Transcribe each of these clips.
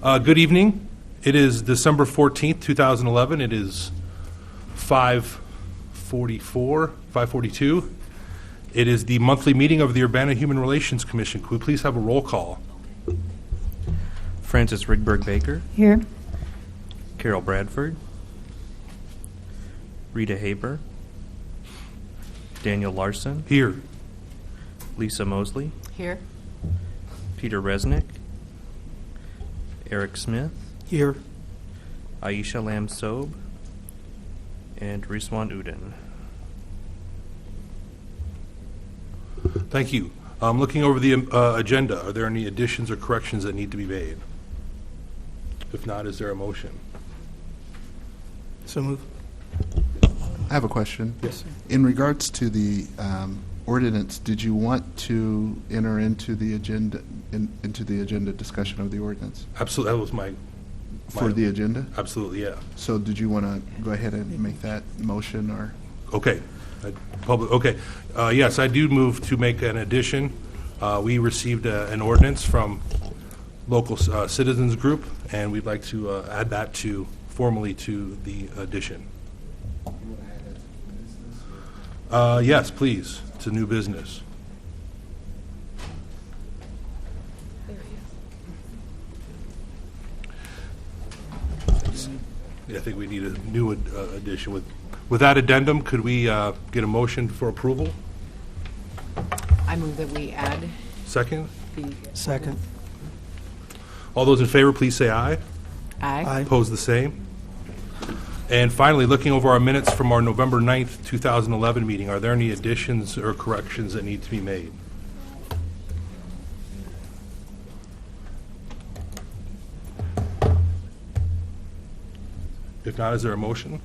Good evening. It is December 14th, 2011. It is 5:42. It is the monthly meeting of the Urbana Human Relations Commission. Could we please have a roll call? Frances Rigberg Baker. Here. Carol Bradford. Rita Haber. Daniel Larson. Here. Lisa Mosley. Here. Peter Resnick. Eric Smith. Here. Aisha Lam-Sobe. And Rizwan Udin. Thank you. Looking over the agenda, are there any additions or corrections that need to be made? If not, is there a motion? So move. I have a question. Yes. In regards to the ordinance, did you want to enter into the agenda discussion of the ordinance Absolutely. That was my for the agenda? Absolutely, yeah. So did you want to go ahead and make that motion, or? Okay. Yes, I do move to make an addition. We received an ordinance from local citizens group, and we'd like to add that formally to the addition. Yes, please, to new business. Yeah, I think we need a new addition. With that addendum, could we get a motion for approval? I move that we add Second? the... Second. All those in favor, please say aye. Aye. Opposed, the same. And finally, looking over our minutes from our November 9th, 2011 meeting, are there any additions or corrections that need to be made? If not, is there a motion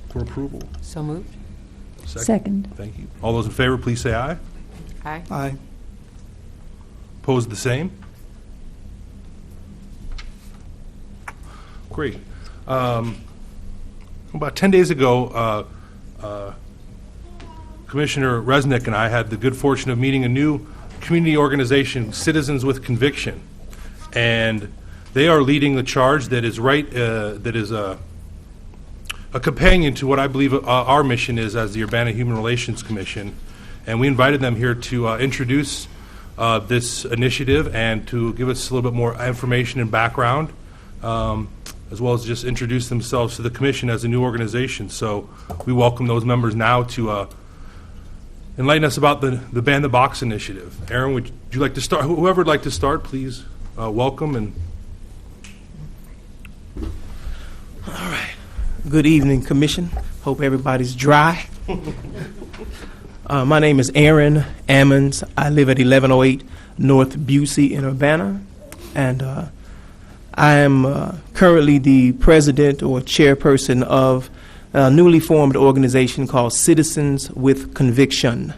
for approval? So moved. Second. Thank you. All those in favor, please say aye. Aye. Aye. Opposed, the same. Great. About 10 days ago, Commissioner Resnick and I had the good fortune of meeting a new community organization, Citizens with Conviction, and they are leading the charge that is a companion to what I believe our mission is as the Urbana Human Relations Commission. And we invited them here to introduce this initiative and to give us a little bit more information and background, as well as just introduce themselves to the commission as a new organization. So we welcome those members now to enlighten us about the Ban the Box initiative. Aaron, would you like to start? Whoever would like to start, please welcome. And All right. Good evening, Commission. Hope everybody's dry. My name is Aaron Ammons. I live at 1108 North Busey in Urbana, and I am currently the president or chairperson of a newly formed organization called Citizens with Conviction.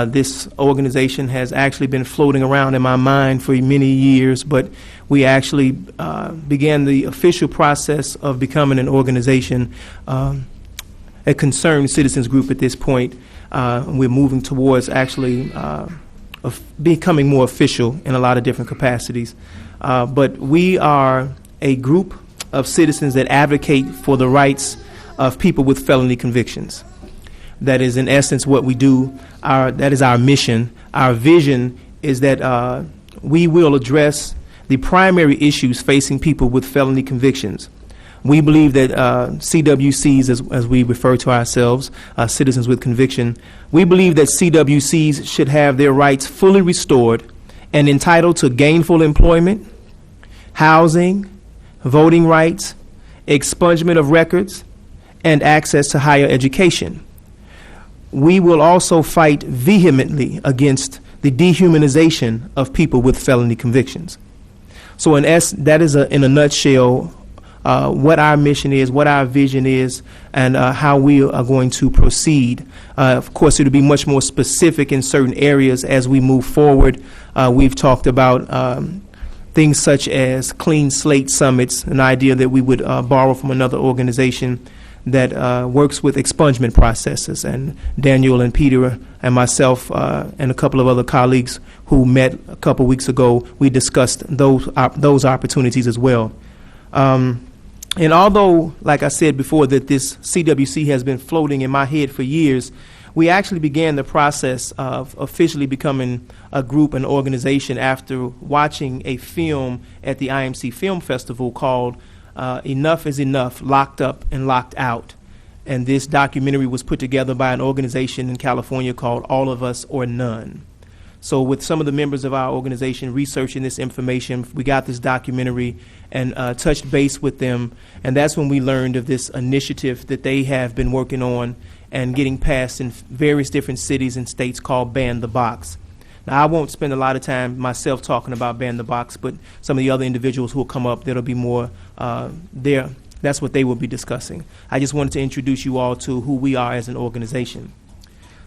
This organization has actually been floating around in my mind for many years, but we actually began the official process of becoming an organization, a concerned citizens group at this point. We're moving towards actually of becoming more official in a lot of different capacities. But we are a group of citizens that advocate for the rights of people with felony convictions. That is, in essence, what we do. That is our mission. Our vision is that we will address the primary issues facing people with felony convictions. We believe that CWCs, as we refer to ourselves, Citizens with Conviction, we believe that CWCs should have their rights fully restored and entitled to gainful employment, housing, voting rights, expungement of records, and access to higher education. We will also fight vehemently against the dehumanization of people with felony convictions. So that is, in a nutshell, what our mission is, what our vision is, and how we are going to proceed. Of course, it will be much more specific in certain areas as we move forward. We've talked about things such as clean slate summits, an idea that we would borrow from another organization that works with expungement processes. And Daniel and Peter and myself and a couple of other colleagues who met a couple weeks ago, we discussed those opportunities as well. And although, like I said before, that this CWC has been floating in my head for years, we actually began the process of officially becoming a group, an organization, after watching a film at the IMC Film Festival called Enough is Enough, Locked Up and Locked Out. And this documentary was put together by an organization in California called All of Us or None. So with some of the members of our organization researching this information, we got this documentary and touched base with them, and that's when we learned of this initiative that they have been working on and getting passed in various different cities and states called Ban the Box. Now, I won't spend a lot of time myself talking about Ban the Box, but some of the other individuals who will come up, that'll be more there. That's what they will be discussing. I just wanted to introduce you all to who we are as an organization.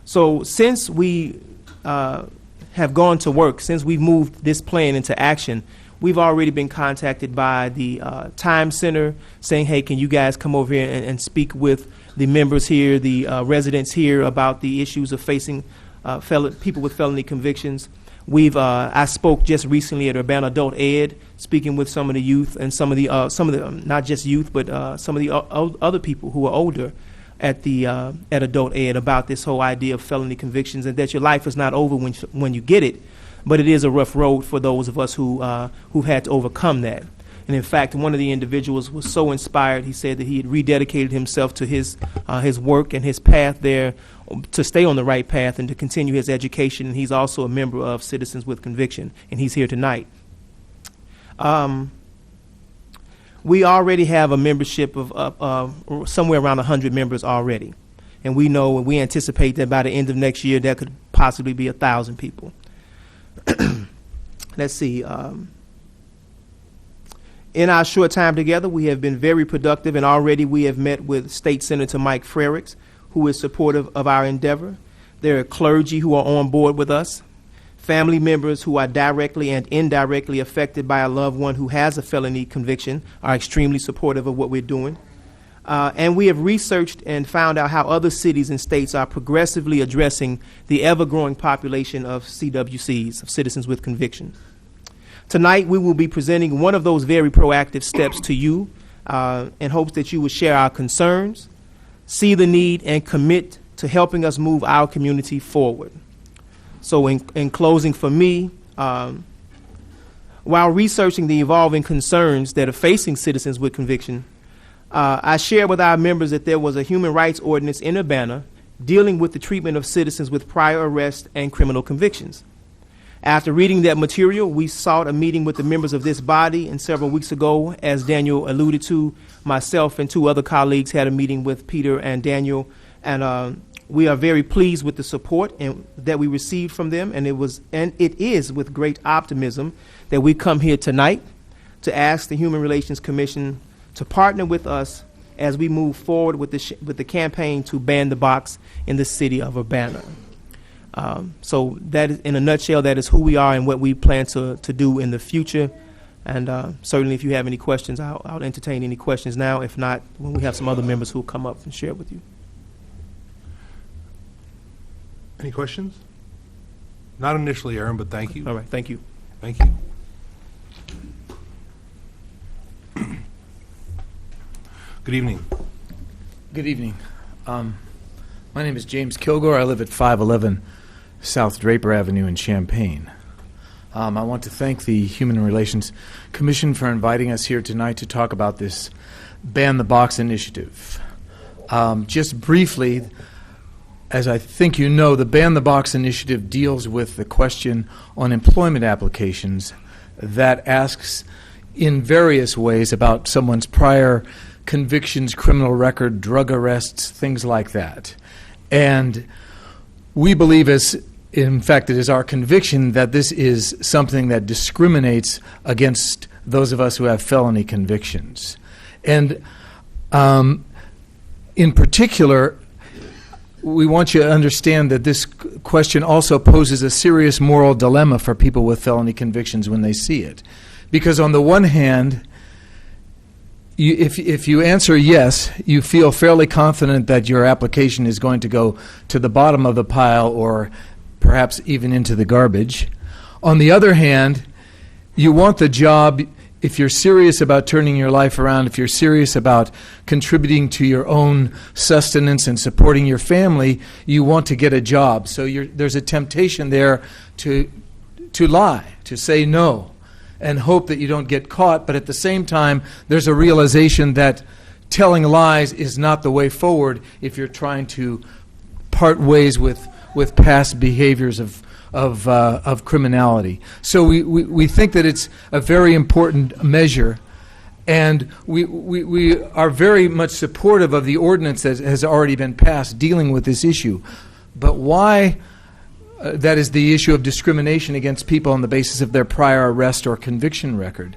So since we have gone to work, since we've moved this plan into action, we've already been contacted by the Time Center saying, hey, can you guys come over here and speak with the members here, the residents here, about the issues of facing people with felony convictions. I spoke just recently at Urbana Adult Ed, speaking with some of the youth and some of the not just youth, but some of the other people who are older at Adult Ed about this whole idea of felony convictions, and that your life is not over when you get it, but it is a rough road for those of us who've had to overcome that. And in fact, one of the individuals was so inspired, he said that he had rededicated himself to his work and his path there to stay on the right path and to continue his education. And he's also a member of Citizens with Conviction, and he's here tonight. We already have a membership of somewhere around 100 members already. And we anticipate that by the end of next year, there could possibly be 1,000 people. Let's see. In our short time together, we have been very productive, and already we have met with State Senator Mike Frerichs, who is supportive of our endeavor. There are clergy who are on board with us, family members who are directly and indirectly affected by a loved one who has a felony conviction are extremely supportive of what we're doing. And we have researched and found out how other cities and states are progressively addressing the ever-growing population of CWCs, of Citizens with Conviction. Tonight, we will be presenting one of those very proactive steps to you in hopes that you will share our concerns, see the need, and commit to helping us move our community forward. So in closing for me, while researching the evolving concerns that are facing Citizens with Conviction, I shared with our members that there was a human rights ordinance in Urbana dealing with the treatment of citizens with prior arrest and criminal convictions. After reading that material, we sought a meeting with the members of this body, and several weeks ago, as Daniel alluded to, myself and two other colleagues had a meeting with Peter and Daniel, and we are very pleased with the support that we received from them, and it is with great optimism that we come here tonight to ask the Human Relations Commission to partner with us as we move forward with the campaign to ban the box in the city of Urbana. So that is, in a nutshell, that is who we are and what we plan to do in the future. And certainly if you have any questions, I'll entertain any questions now. If not, when we have some other members who will come up and share with you. Any questions? Not initially, Aaron, but thank you. All right, thank you. Thank you. Good evening. Good evening. My name is James Kilgore. I live at 511 South Draper Avenue in Champaign. I want to thank the Human Relations Commission for inviting us here tonight to talk about this Ban the Box initiative. Just briefly, as I think you know, the Ban the Box initiative deals with the question on employment applications that asks in various ways about someone's prior convictions, criminal record, drug arrests, things like that. And we believe, in fact, it is our conviction that this is something that discriminates against those of us who have felony convictions. And in particular, we want you to understand that this question also poses a serious moral dilemma for people with felony convictions when they see it. Because on the one hand, if you answer yes, you feel fairly confident that your application is going to go to the bottom of the pile or perhaps even into the garbage. On the other hand, you want the job. If you're serious about turning your life around, if you're serious about contributing to your own sustenance and supporting your family, you want to get a job. So there's a temptation there to lie, to say no, and hope that you don't get caught. But at the same time, there's a realization that telling lies is not the way forward if you're trying to part ways with past behaviors of criminality. So we think that it's a very important measure, and we are very much supportive of the ordinance that has already been passed dealing with this issue. But why that is the issue of discrimination against people on the basis of their prior arrest or conviction record.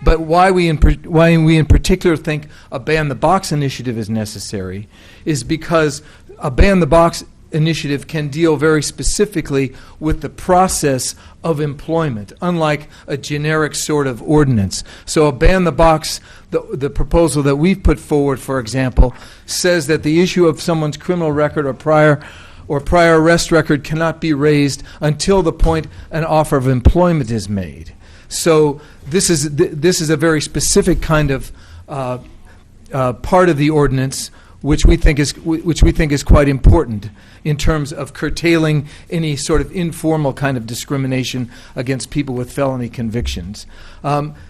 But why we in particular think a Ban the Box initiative is necessary is because a Ban the Box initiative can deal very specifically with the process of employment, unlike a generic sort of ordinance. So a Ban the Box, the proposal that we've put forward, for example, says that the issue of someone's criminal record or prior arrest record cannot be raised until the point an offer of employment is made. So this is a very specific kind of part of the ordinance, which we think is quite important in terms of curtailing any sort of informal kind of discrimination against people with felony convictions.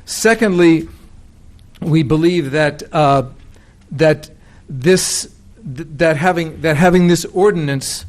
Secondly, we believe that having this ordinance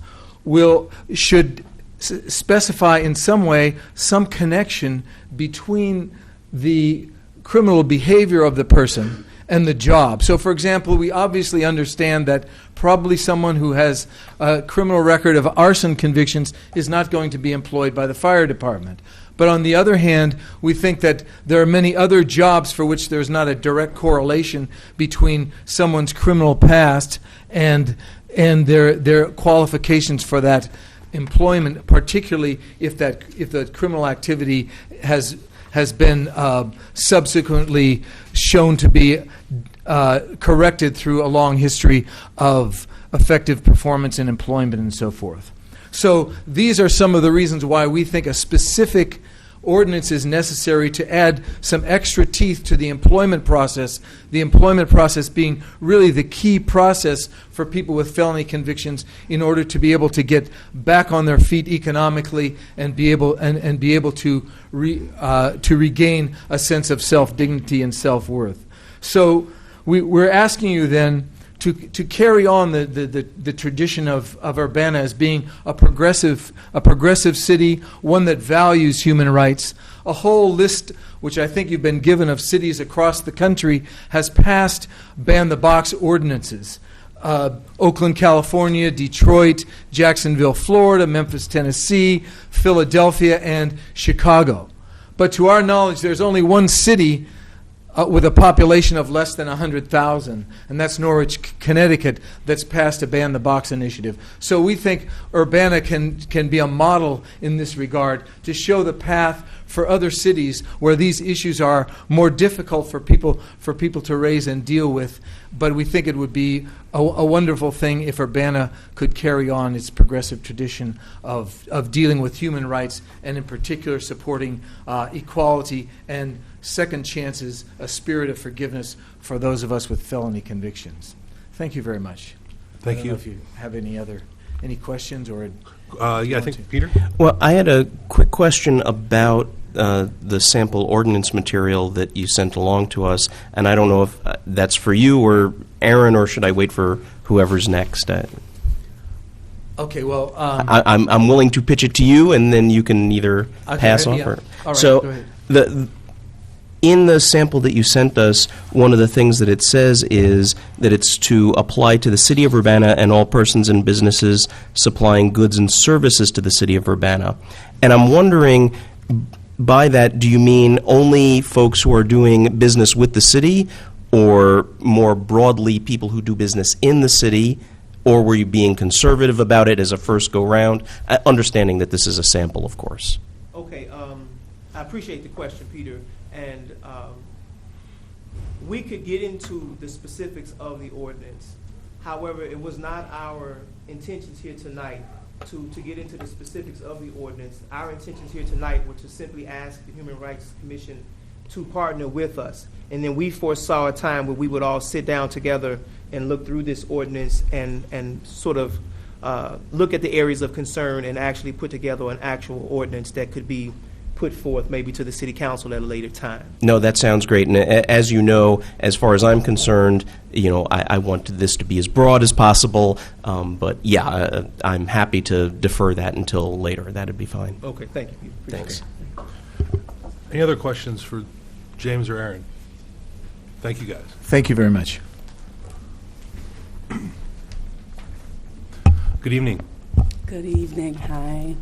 should specify in some way some connection between the criminal behavior of the person and the job. So, for example, we obviously understand that probably someone who has a criminal record of arson convictions is not going to be employed by the fire department. But on the other hand, we think that there are many other jobs for which there's not a direct correlation between someone's criminal past and their qualifications for that employment, particularly if the criminal activity has been subsequently shown to be corrected through a long history of effective performance in employment and so forth. So these are some of the reasons why we think a specific ordinance is necessary to add some extra teeth to the employment process being really the key process for people with felony convictions in order to be able to get back on their feet economically and be able to regain a sense of self-dignity and self-worth. So we're asking you then to carry on the tradition of Urbana as being a progressive city, one that values human rights. A whole list, which I think you've been given, of cities across the country has passed Ban the Box ordinances. Oakland, California, Detroit, Jacksonville, Florida, Memphis, Tennessee, Philadelphia, and Chicago. But to our knowledge, there's only one city with a population of less than 100,000, and that's Norwich, Connecticut, that's passed a Ban the Box initiative. So we think Urbana can be a model in this regard to show the path for other cities where these issues are more difficult for people to raise and deal with. But we think it would be a wonderful thing if Urbana could carry on its progressive tradition of dealing with human rights, and in particular supporting equality and second chances, a spirit of forgiveness for those of us with felony convictions. Thank you very much. Thank I don't you. know if you have any questions or. Yeah, I think Peter? Well, I had a quick question about the sample ordinance material that you sent along to us, and I don't know if that's for you or Aaron, or should I wait for whoever's next? Okay, well, I'm willing to pitch it to you, and then you can either pass off yeah. or. All right, So go ahead. In the sample that you sent us, one of the things that it says is that it's to apply to the City of Urbana and all persons and businesses supplying goods and services to the City of Urbana. And I'm wondering, by that, do you mean only folks who are doing business with the city, or more broadly people who do business in the city, or were you being conservative about it as a first go-round? Understanding that this is a sample, of course. Okay, I appreciate the question, Peter. And we could get into the specifics of the ordinance. However, it was not our intentions here tonight to get into the specifics of the ordinance. Our intentions here tonight were to simply ask the Human Rights Commission to partner with us. And then we foresaw a time where we would all sit down together and look through this ordinance and sort of look at the areas of concern and actually put together an actual ordinance that could be put forth maybe to the city council at a later time. No, that sounds great. And as you know, as far as I'm concerned, I want this to be as broad as possible. But yeah, I'm happy to defer that until later. That'd be fine. Okay, thank you. Thanks. Any other questions for James or Aaron? Thank you, guys. Thank you very much. Good evening. Good evening. Hi.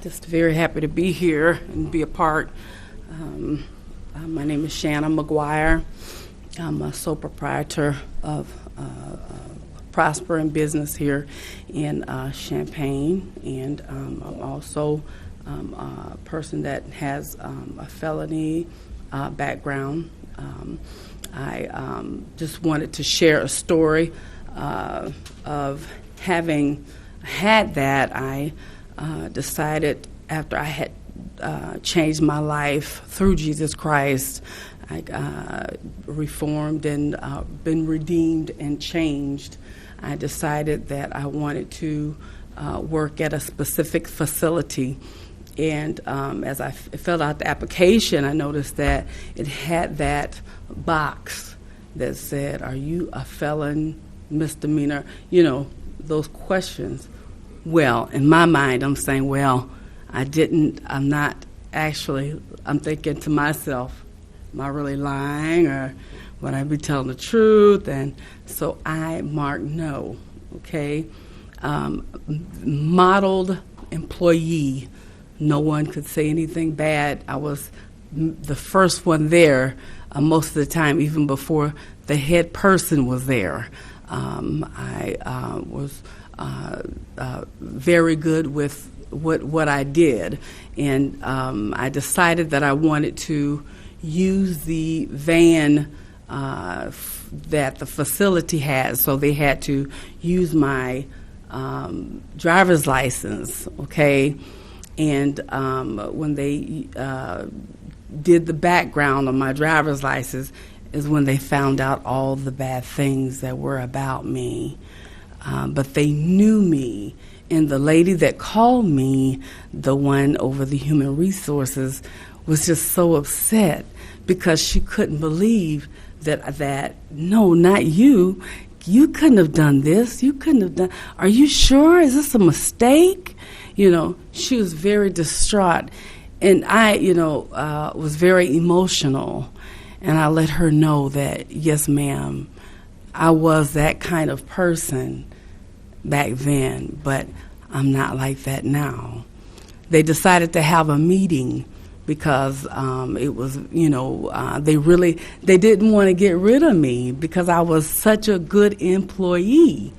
Just very happy to be here and be a part. My name is Shannon McGuire. I'm a sole proprietor of Prospering Business here in Champaign, and I'm also a person that has a felony background. I just wanted to share a story of having had that. I decided after I had changed my life through Jesus Christ, I reformed and been redeemed and changed. I decided that I wanted to work at a specific facility. And as I filled out the application, I noticed that it had that box that said, "Are you a felon, misdemeanor?" Those questions. Well, in my mind, I'm saying, well, I'm thinking to myself, am I really lying, or would I be telling the truth? And so I marked no, okay? Modeled employee. No one could say anything bad. I was the first one there most of the time, even before the head person was there. I was very good with what I did, and I decided that I wanted to use the van that the facility had, so they had to use my driver's license, okay? And when they did the background on my driver's license is when they found out all the bad things that were about me. But they knew me. And the lady that called me, the one over the human resources, was just so upset because she couldn't believe that no, not you. You couldn't have done this. You couldn't have done. Are you sure? Is this a mistake? She was very distraught. And I, was very emotional. And I let her know that, yes, ma'am, I was that kind of person back then, but I'm not like that now. They decided to have a meeting because it was, they didn't want to get rid of me because I was such a good employee.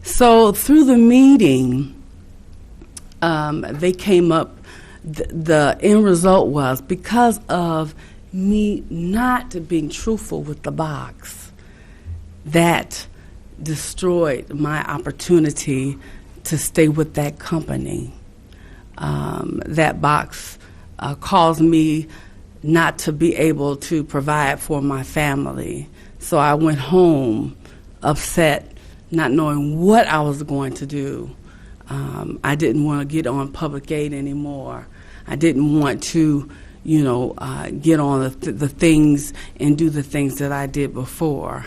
So through the meeting, they came up, the end result was because of me not being truthful with the box, that destroyed my opportunity to stay with that company. That box caused me not to be able to provide for my family. So I went home upset, not knowing what I was going to do. I didn't want to get on public aid anymore. I didn't want to, get on the things and do the things that I did before.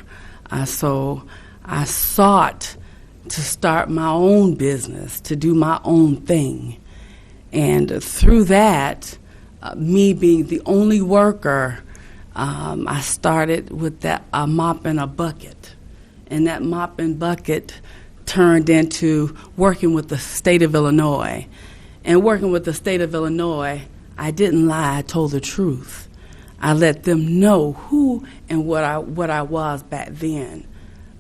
So I sought to start my own business, to do my own thing. And through that, me being the only worker, I started with a mop and a bucket. And that mop and bucket turned into working with the state of Illinois. And working with the state of Illinois, I didn't lie, I told the truth. I let them know who and what I was back then,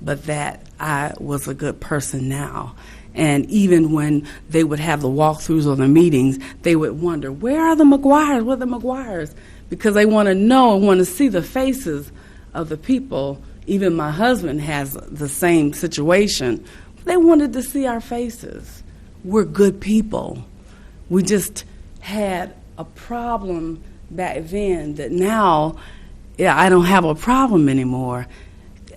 but that I was a good person now. And even when they would have the walkthroughs or the meetings, they would wonder, where are the McGuires? Where are the McGuires? Because they want to know and want to see the faces of the people, even my husband has the same situation, they wanted to see our faces. We're good people. We just had a problem back then that now, I don't have a problem anymore.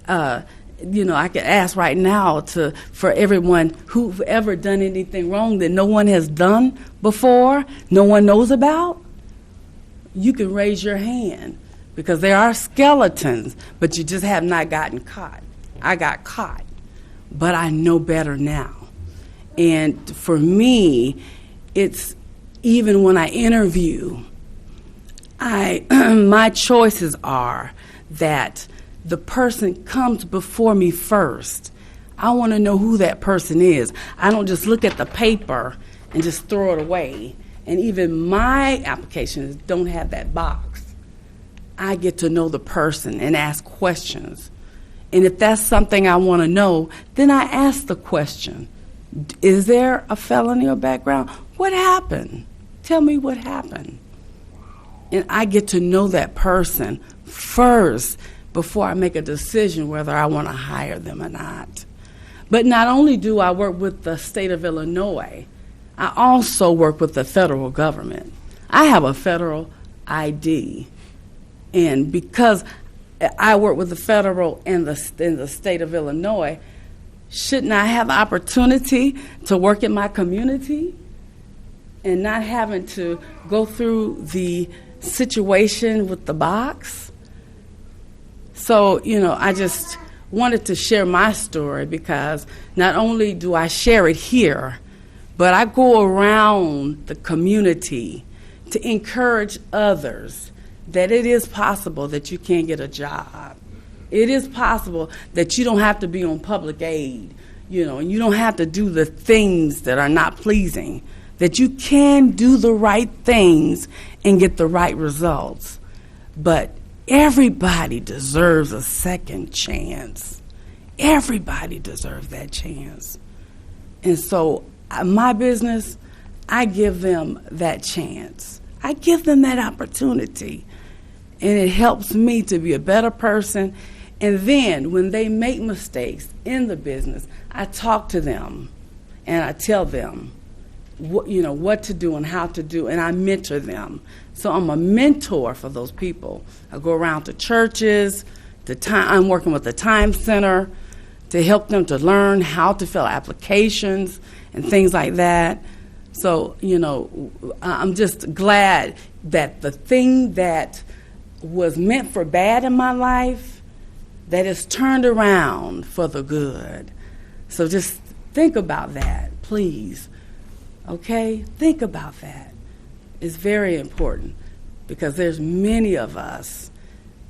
I could ask right now for everyone who've ever done anything wrong that no one has done before, no one knows about. You can raise your hand because there are skeletons, but you just have not gotten caught. I got caught, but I know better now. And for me, it's even when I interview, my choices are that the person comes before me first. I want to know who that person is. I don't just look at the paper and just throw it away. And even my applications don't have that box. I get to know the person and ask questions. And if that's something I want to know, then I ask the question. Is there a felony or background? What happened? Tell me what happened. And I get to know that person first before I make a decision whether I want to hire them or not. But not only do I work with the state of Illinois, I also work with the federal government. I have a federal ID. And because I work with the federal and the state of Illinois, shouldn't I have the opportunity to work in my community and not having to go through the situation with the box? So, I just wanted to share my story because not only do I share it here, but I go around the community to encourage others that it is possible that you can get a job. It is possible that you don't have to be on public aid, and you don't have to do the things that are not pleasing, that you can do the right things and get the right results. But everybody deserves a second chance. Everybody deserves that chance. And so my business, I give them that chance. I give them that opportunity. And it helps me to be a better person. And then when they make mistakes in the business, I talk to them and I tell them what to do and how to do, and I mentor them. So I'm a mentor for those people. I go around to churches, I'm working with the Time Center to help them to learn how to fill applications and things like that. So, I'm just glad that the thing that was meant for bad in my life, that is turned around for the good. So just think about that, please. Okay? Think about that. It's very important because there's many of us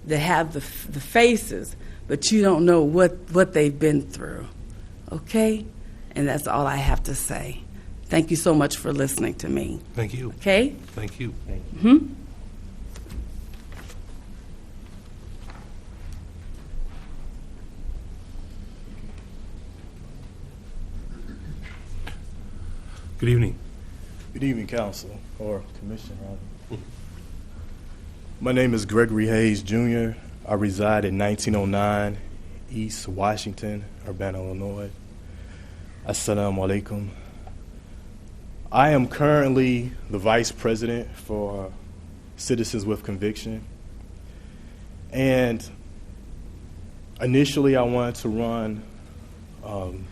that have the faces, but you don't know what they've been through. Okay? And that's all I have to say. Thank you so much for listening to me. Thank you. Okay? Thank you. Mm-hmm. Good evening. Good evening, Council, or Commission, rather. My name is Gregory Hayes, Jr. I reside in 1909 East Washington, Urbana, Illinois. Assalamu alaikum. I am currently the Vice President for Citizens with Conviction. And initially I wanted to run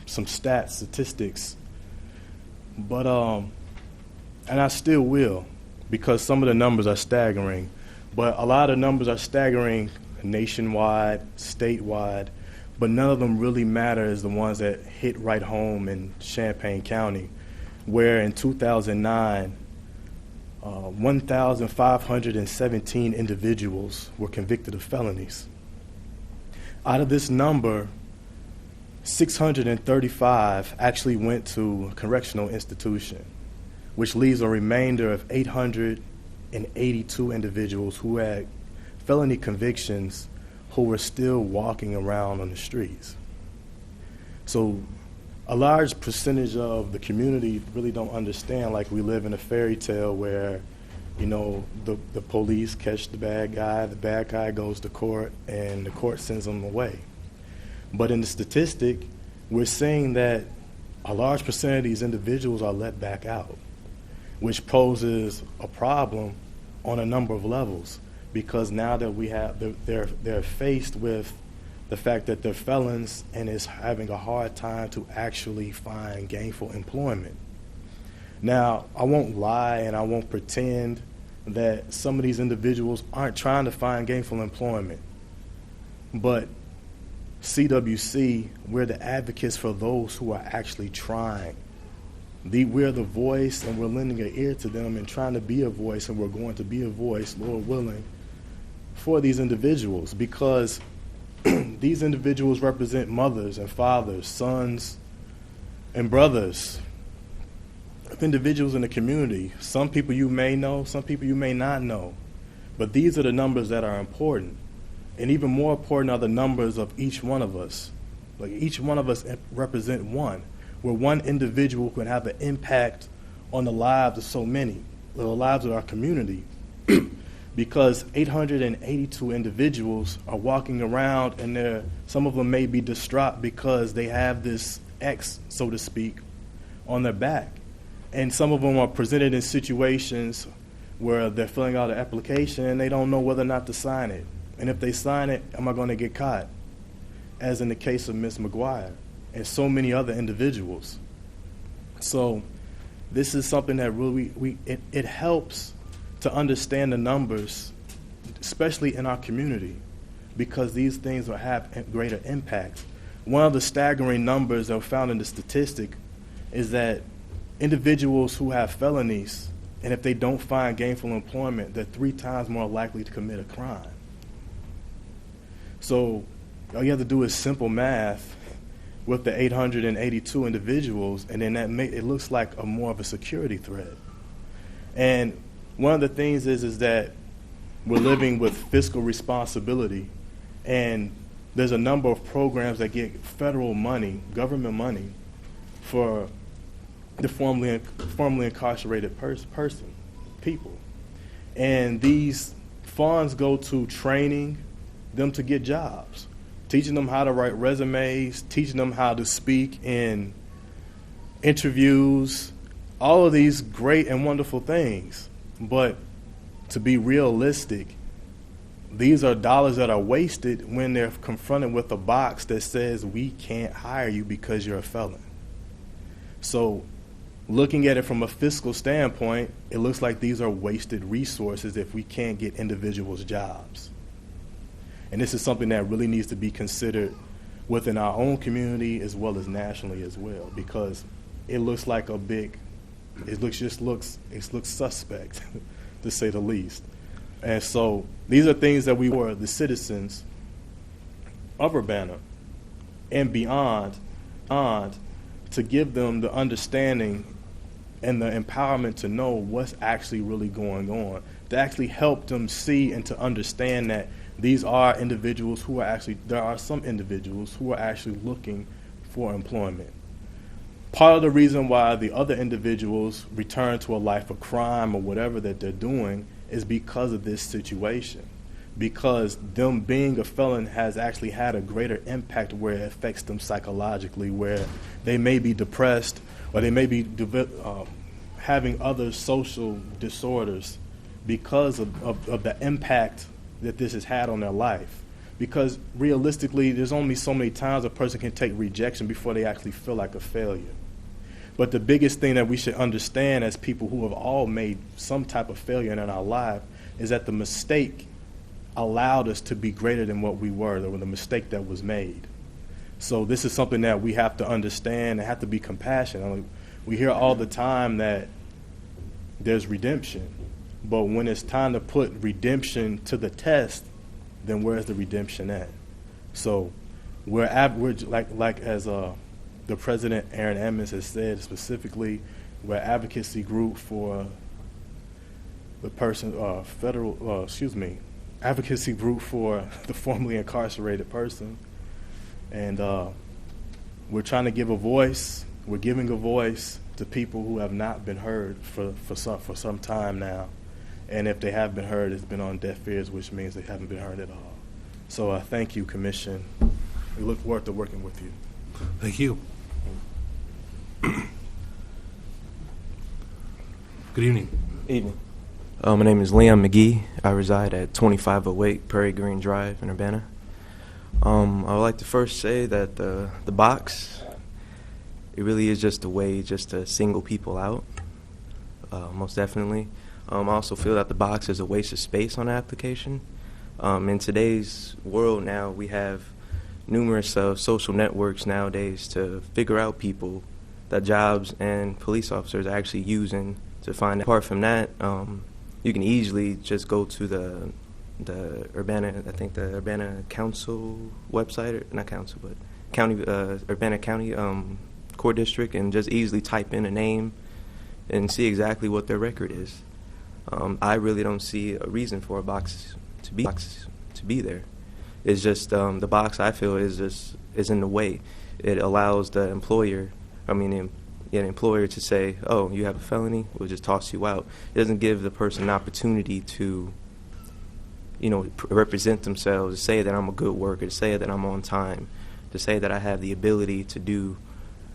some statistics, but and I still will, because some of the numbers are staggering. But a lot of numbers are staggering nationwide, statewide, but none of them really matter as the ones that hit right home in Champaign County, where in 2009, 1,517 individuals were convicted of felonies. Out of this number, 635 actually went to a correctional institution, which leaves a remainder of 882 individuals who had felony convictions who were still walking around on the streets. So a large percentage of the community really don't understand, like we live in a fairy tale where the police catch the bad guy goes to court, and the court sends him away. But in the statistic, we're seeing that a large percent of these individuals are let back out, which poses a problem on a number of levels, because now that they're faced with the fact that they're felons and is having a hard time to actually find gainful employment. Now, I won't lie and I won't pretend that some of these individuals aren't trying to find gainful employment, but CWC, we're the advocates for those who are actually trying. We're the voice, and we're lending an ear to them and trying to be a voice, and we're going to be a voice, Lord willing, for these individuals, because these individuals represent mothers and fathers, sons and brothers of individuals in the community. Some people you may know, some people you may not know, but these are the numbers that are important. And even more important are the numbers of each one of us. Like, each one of us represent one, where one individual can have an impact on the lives of so many, the lives of our community. Because 882 individuals are walking around, and some of them may be distraught because they have this X, so to speak, on their back. And some of them are presented in situations where they're filling out an application and they don't know whether or not to sign it. And if they sign it, am I going to get caught? As in the case of Ms. McGuire and so many other individuals. So this is something that really, it helps to understand the numbers, especially in our community, because these things will have greater impact. One of the staggering numbers that were found in the statistic is that individuals who have felonies, and if they don't find gainful employment, they're 3 times more likely to commit a crime. So all you have to do is simple math with the 882 individuals, and then it looks like more of a security threat. And one of the things is that we're living with fiscal responsibility, and there's a number of programs that get federal money, government money, for the formerly incarcerated people. And these funds go to training them to get jobs, teaching them how to write resumes, teaching them how to speak in interviews, all of these great and wonderful things. But to be realistic, these are dollars that are wasted when they're confronted with a box that says we can't hire you because you're a felon. So looking at it from a fiscal standpoint, it looks like these are wasted resources if we can't get individuals jobs. And this is something that really needs to be considered within our own community as well as nationally as well, because it looks like it looks suspect, to say the least. And so these are things that we were the citizens of Urbana and beyond to give them the understanding and the empowerment to know what's actually really going on, to actually help them see and to understand that these are individuals who there are some individuals who are actually looking for employment. Part of the reason why the other individuals return to a life of crime or whatever that they're doing is because of this situation. Because them being a felon has actually had a greater impact where it affects them psychologically, where they may be depressed or they may be having other social disorders because of the impact that this has had on their life. Because realistically, there's only so many times a person can take rejection before they actually feel like a failure. But the biggest thing that we should understand as people who have all made some type of failure in our life is that the mistake allowed us to be greater than what we were, or the mistake that was made. So this is something that we have to understand and have to be compassionate. I mean, we hear all the time that there's redemption, but when it's time to put redemption to the test, then where's the redemption at? So we're like as the President Aaron Emmons has said specifically, we're an advocacy group for the person, advocacy group for the formerly incarcerated person. And we're trying to give a voice, we're giving a voice to people who have not been heard for some time now. And if they have been heard, it's been on deaf ears, which means they haven't been heard at all. So thank you, Commission. We look forward to working with you. Thank you. Good evening. Evening. My name is Leon McGee. I reside at 2508 Prairie Green Drive in Urbana. I would like to first say that the box, it really is just a way just to single people out, most definitely. I also feel that the box is a waste of space on the application. In today's world now, we have numerous social networks nowadays to figure out people that jobs and police officers are actually using to find. Apart from that, you can easily just go to the Urbana, I think the Urbana Council website, or not council, but county, Urbana County Court District, and just easily type in a name and see exactly what their record is. I really don't see a reason for a box to be there. It's just the box, I feel, is in the way. It allows the employer, the employer to say, oh, you have a felony, we'll just toss you out. It doesn't give the person an opportunity to, represent themselves, to say that I'm a good worker, to say that I'm on time, to say that I have the ability to do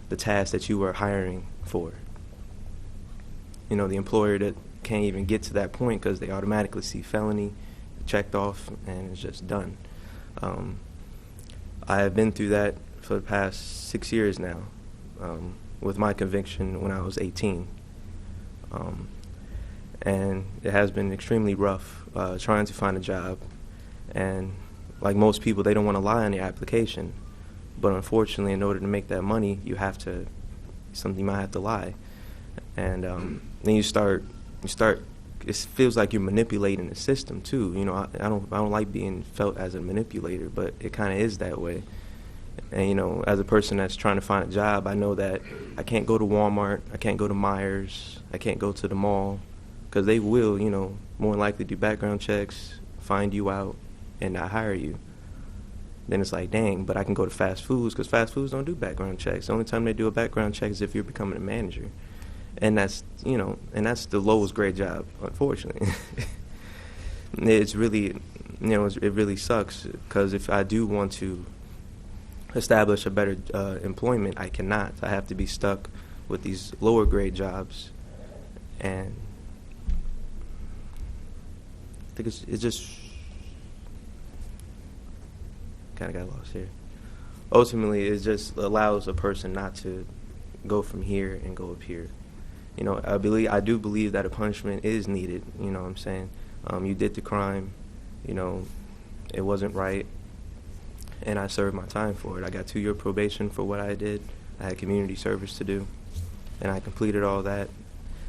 the task that you are hiring for. The employer that can't even get to that point because they automatically see felony checked off and it's just done. I have been through that for the past 6 years now, with my conviction when I was 18. And it has been extremely rough trying to find a job. And like most people, they don't want to lie on their application. But unfortunately, in order to make that money, you might have to lie. And then you start, it feels like you're manipulating the system too. I don't like being felt as a manipulator, but it kind of is that way. And as a person that's trying to find a job, I know that I can't go to Walmart, I can't go to Myers, I can't go to the mall, because they will, more than likely do background checks, find you out, and not hire you. Then it's like, dang, but I can go to fast foods, because fast foods don't do background checks. The only time they do a background check is if you're becoming a manager. And that's, and that's the lowest grade job, unfortunately. It's really, it really sucks, because if I do want to establish a better employment, I cannot. I have to be stuck with these lower grade jobs. And I think it just kind of got lost here. Ultimately, it just allows a person not to go from here and go up here. I do believe that a punishment is needed. You know what I'm saying? You did the crime. It wasn't right, and I served my time for it. I got 2-year probation for what I did. I had community service to do, and I completed all that,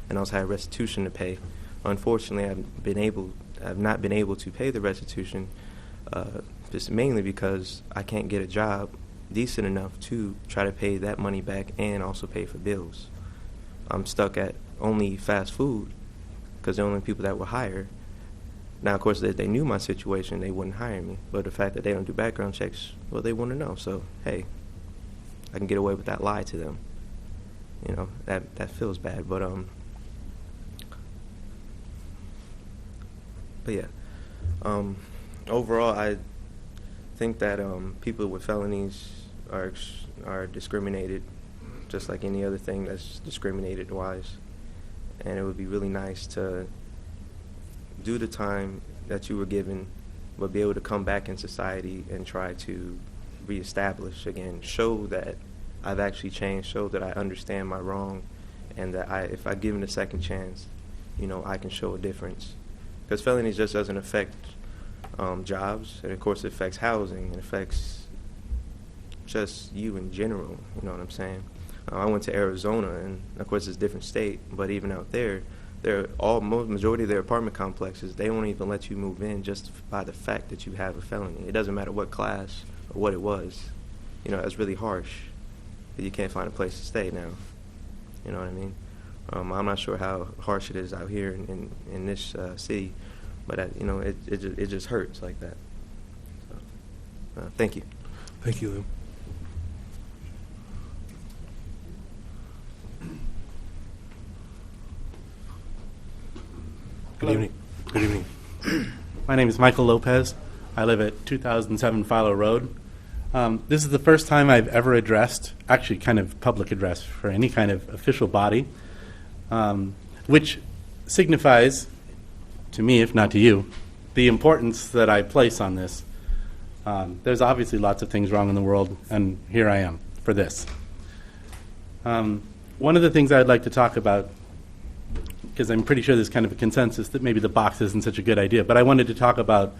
and I also had restitution to pay. Unfortunately, I've not been able to pay the restitution, just mainly because I can't get a job decent enough to try to pay that money back and also pay for bills. I'm stuck at only fast food because they're the only people that will hire. Now, of course, if they knew my situation, they wouldn't hire me. But the fact that they don't do background checks, well, they want to know. So, hey, I can get away with that lie to them. That feels bad. But yeah. Overall, I think that people with felonies are discriminated, just like any other thing that's discriminated-wise. And it would be really nice to do the time that you were given, but be able to come back in society and try to reestablish again, show that I've actually changed, show that I understand my wrong, and that if I given a second chance, I can show a difference. Because felonies just doesn't affect jobs, and of course it affects housing, it affects just you in general, you know what I'm saying? I went to Arizona, and of course it's a different state, but even out there, majority of their apartment complexes, they won't even let you move in just by the fact that you have a felony. It doesn't matter what class or what it was. It's really harsh. You can't find a place to stay now. You know what I mean? I'm not sure how harsh it is out here in this city, but it just hurts like that. So, thank you. Thank you, Lou. Good evening. Good evening. My name is Michael Lopez. I live at 2007 Philo Road. This is the first time I've ever addressed, actually kind of public address for any kind of official body, which signifies to me, if not to you, the importance that I place on this. There's obviously lots of things wrong in the world, and here I am for this. One of the things I'd like to talk about, because I'm pretty sure there's kind of a consensus that maybe the box isn't such a good idea, but I wanted to talk about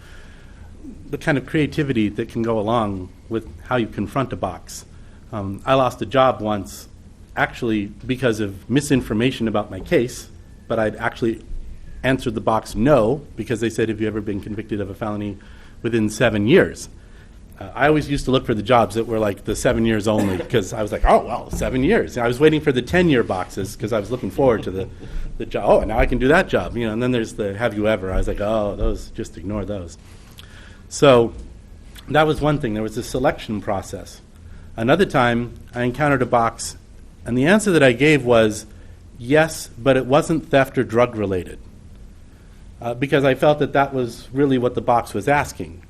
the kind of creativity that can go along with how you confront a box. I lost a job once, actually because of misinformation about my case, but I'd actually answered the box no, because they said, have you ever been convicted of a felony within 7 years? I always used to look for the jobs that were like the 7 years only, because I was like, oh, well, 7 years. And I was waiting for the 10-year boxes because I was looking forward to the job. Oh, now I can do that job. And then there's the have you ever. I was like, oh, those, just ignore those. So that was one thing. There was a selection process. Another time, I encountered a box, and the answer that I gave was yes, but it wasn't theft or drug related, because I felt that that was really what the box was asking.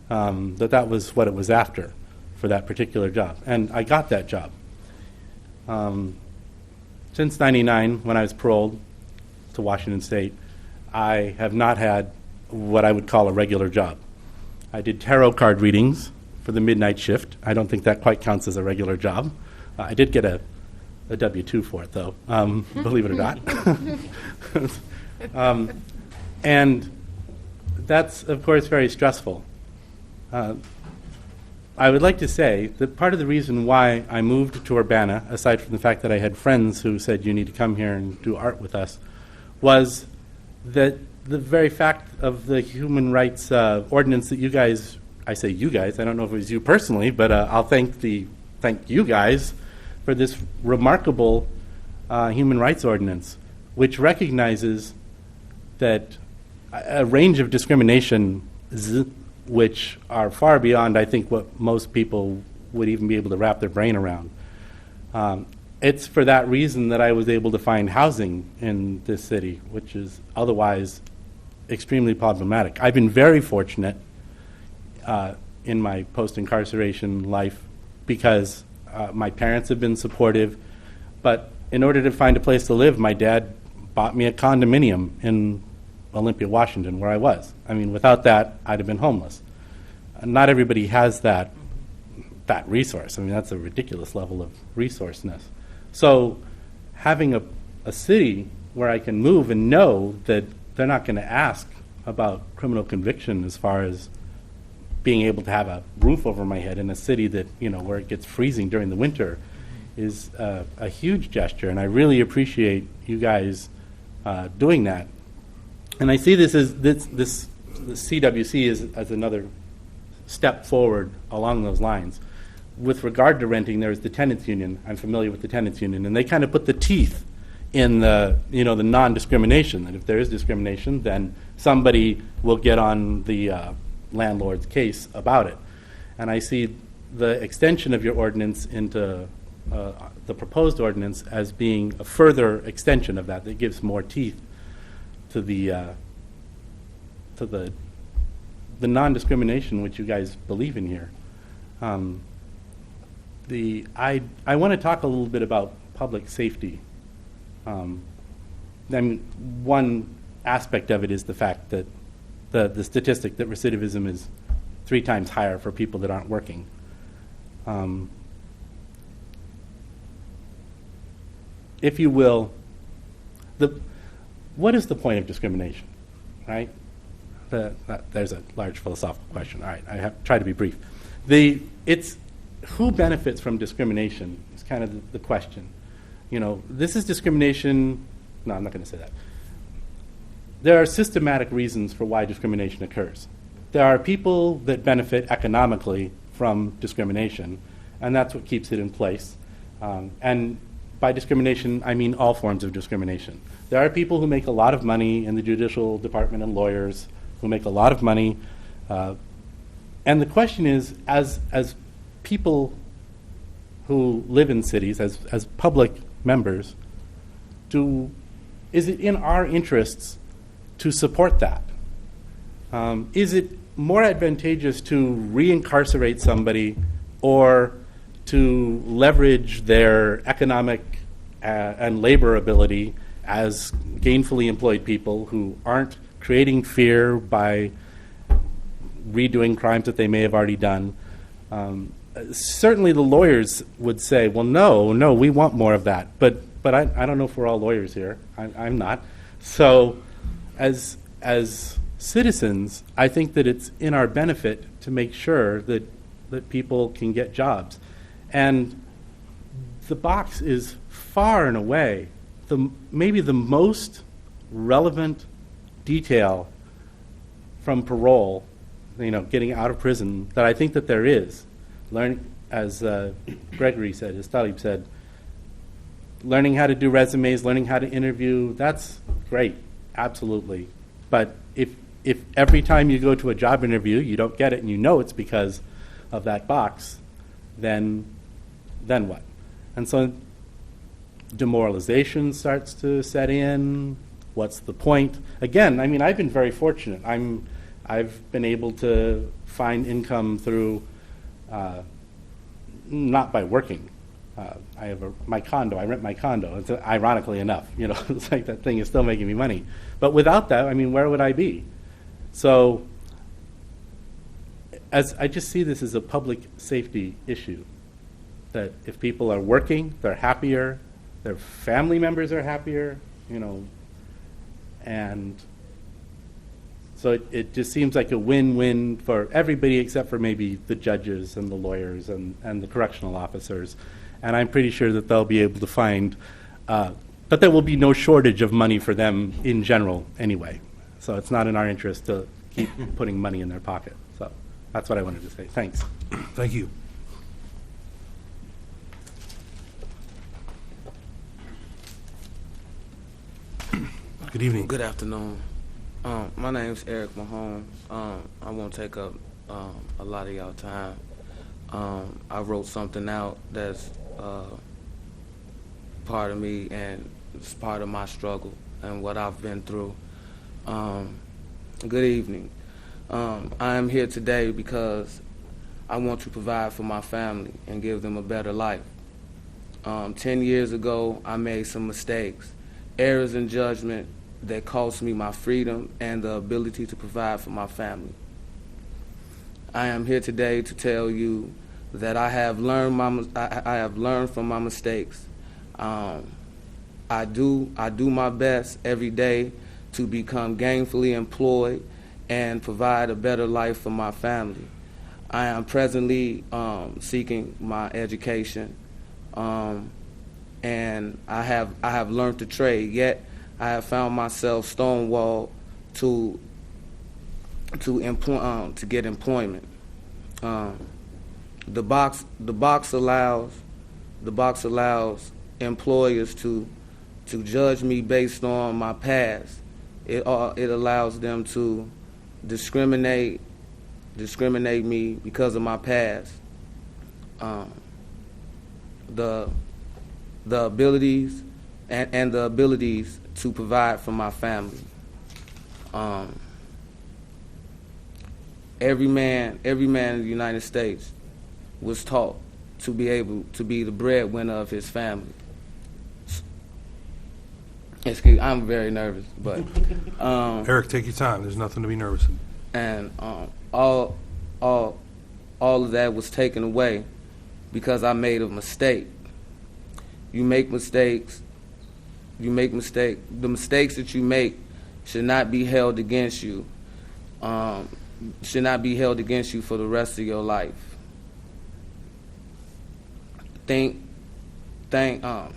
That was what it was after for that particular job. And I got that job. Since '99, when I was paroled to Washington State, I have not had what I would call a regular job. I did tarot card readings for the midnight shift. I don't think that quite counts as a regular job. I did get a W-2 for it, though, believe it or not. And that's, of course, very stressful. I would like to say that part of the reason why I moved to Urbana, aside from the fact that I had friends who said you need to come here and do art with us, was that the very fact of the human rights ordinance that you guys, I say you guys, I don't know if it was you personally, but I'll thank you guys for this remarkable human rights ordinance, which recognizes that a range of discrimination which are far beyond, I think, what most people would even be able to wrap their brain around. It's for that reason that I was able to find housing in this city, which is otherwise extremely problematic. I've been very fortunate in my post-incarceration life because my parents have been supportive, but in order to find a place to live, my dad bought me a condominium in Olympia, Washington, where I was. I mean, without that, I'd have been homeless. Not everybody has that resource. I mean, that's a ridiculous level of resourceness. So having a city where I can move and know that they're not going to ask about criminal conviction as far as being able to have a roof over my head in a city that, where it gets freezing during the winter is a huge gesture, and I really appreciate you guys doing that. And I see this as the CWC as another step forward along those lines. With regard to renting, there's the tenants union. I'm familiar with the tenants union, and they kind of put the teeth in the the non-discrimination. That if there is discrimination, then somebody will get on the landlord's case about it. And I see the extension of your ordinance into the proposed ordinance as being a further extension of that gives more teeth to the non-discrimination which you guys believe in here. I want to talk a little bit about public safety. One aspect of it is the fact that the statistic that recidivism is 3 times higher for people that aren't working. If you will, what is the point of discrimination, right? There's a large philosophical question. All right, I have try to be brief. It's who benefits from discrimination is kind of the question. This is discrimination. No, I'm not going to say that. There are systematic reasons for why discrimination occurs. There are people that benefit economically from discrimination, and that's what keeps it in place. And by discrimination, I mean all forms of discrimination. There are people who make a lot of money in the judicial department and lawyers who make a lot of money. And the question is, as people who live in cities, as public members, is it in our interests to support that? Is it more advantageous to reincarcerate somebody or to leverage their economic and labor ability as gainfully employed people who aren't creating fear by redoing crimes that they may have already done? Certainly the lawyers would say, well, no, we want more of that. But I don't know if we're all lawyers here. I'm not. So as citizens, I think that it's in our benefit to make sure that people can get jobs. And the box is far and away maybe the most relevant detail from parole, getting out of prison, that I think that there is. As Gregory said, as Talib said, learning how to do resumes, learning how to interview, that's great, absolutely. But if every time you go to a job interview you don't get it and you know it's because of that box, then what? And so demoralization starts to set in. What's the point? Again, I've been very fortunate. I've been able to find income through, not by working. I have my condo. I rent my condo. It's ironically enough, it's like that thing is still making me money. But without that, where would I be? So, as I just see this as a public safety issue, that if people are working, they're happier, their family members are happier, and so it just seems like a win-win for everybody except for maybe the judges and the lawyers and the correctional officers. And I'm pretty sure that they'll be able to find that there will be no shortage of money for them in general anyway. So it's not in our interest to keep putting money in their pocket. So that's what I wanted to say. Thanks. Thank you. Good evening. Good afternoon. My name's Eric Mahone. I won't take up a lot of y'all time. I wrote something out that's part of me, and it's part of my struggle and what I've been through. Good evening. I am here today because I want to provide for my family and give them a better life. 10 years ago, I made some mistakes, errors in judgment that cost me my freedom and the ability to provide for my family. I am here today to tell you that I have learned from my mistakes. I do my best every day to become gainfully employed and provide a better life for my family. I am presently seeking my education, and I have learned to trade. Yet I have found myself stonewalled to get employment. The box allows employers to judge me based on my past. It allows them to discriminate me because of my past. The abilities and the abilities to provide for my family. Every man in the United States was taught to be able to be the breadwinner of his family. Excuse me, I'm very nervous, but Eric, take your time. There's nothing to be nervous in. And all of that was taken away because I made a mistake. You make mistakes. The mistakes that you make should not be held against you. Should not be held against you for the rest of your life. Take a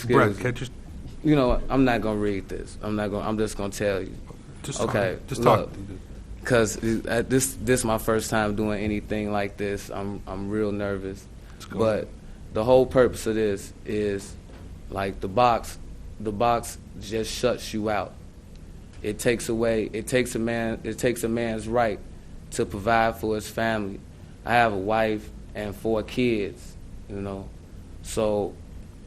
breath. Can't just. You know what? I'm not gonna read this. I'm just gonna tell you. Okay. Just talk. Because this my first time doing anything like this. I'm real nervous. But the whole purpose of this is like the box just shuts you out. It takes a man's right to provide for his family. I have a wife and 4 kids, so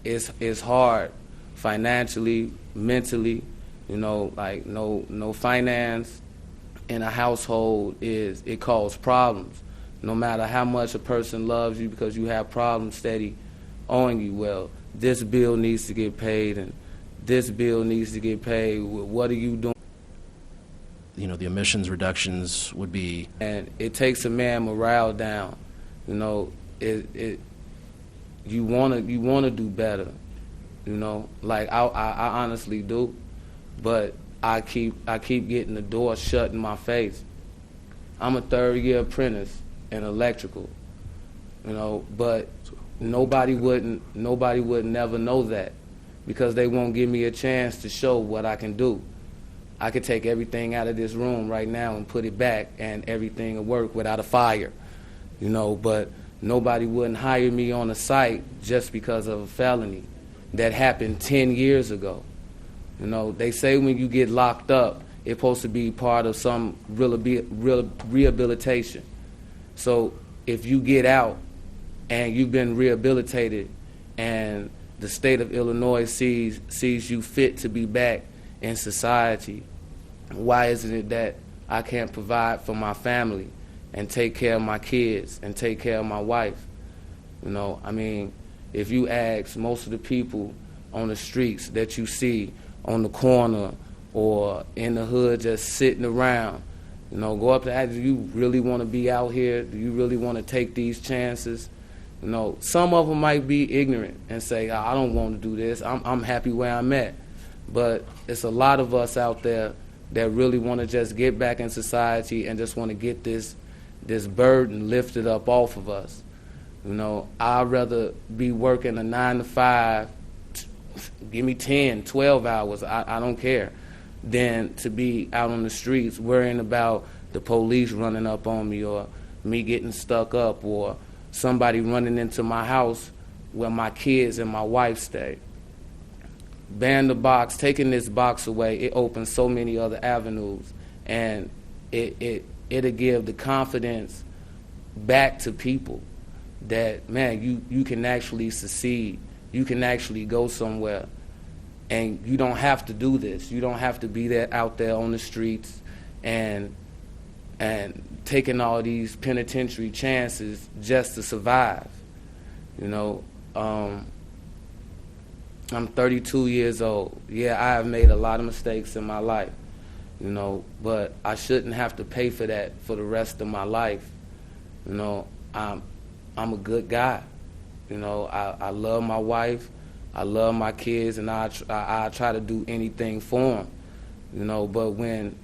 it's hard financially, mentally, You know, like no finance in a household it causes problems. No matter how much a person loves you, because you have problems steady owing you, well, this bill needs to get paid and this bill needs to get paid. What are you doing? You know, the emissions reductions would be. And it takes a man morale down. You know, you wanna do better. You know, like I honestly do, but I keep getting the door shut in my face. I'm a third-year apprentice in electrical. You know, but nobody would never know that, because they won't give me a chance to show what I can do. I could take everything out of this room right now and put it back, and everything will work without a fire, you know, but nobody wouldn't hire me on a site just because of a felony that happened 10 years ago. You know, they say when you get locked up, it's supposed to be part of some rehabilitation. So if you get out and you've been rehabilitated and the state of Illinois sees you fit to be back in society, why isn't it that I can't provide for my family and take care of my kids and take care of my wife? You know, I mean, if you ask most of the people on the streets that you see on the corner or in the hood just sitting around, you know, go up to ask, do you really want to be out here? Do you really want to take these chances? You know, some of them might be ignorant and say, I don't want to do this. I'm happy where I'm at. But it's a lot of us out there that really want to just get back in society and just want to get this burden lifted up off of us. You know, I'd rather be working a 9 to 5, give me 10, 12 hours, I don't care, than to be out on the streets worrying about the police running up on me or me getting stuck up or somebody running into my house where my kids and my wife stay. Ban the box, taking this box away, it opens so many other avenues, and it'll give the confidence back to people that, man, you can actually succeed. You can actually go somewhere, and you don't have to do this. You don't have to be there out there on the streets and taking all these penitentiary chances just to survive. You know, I'm 32 years old. Yeah, I have made a lot of mistakes in my life, you know, but I shouldn't have to pay for that for the rest of my life. You know, I'm a good guy. You know, I love my wife, I love my kids, and I try to do anything for them. You know, but when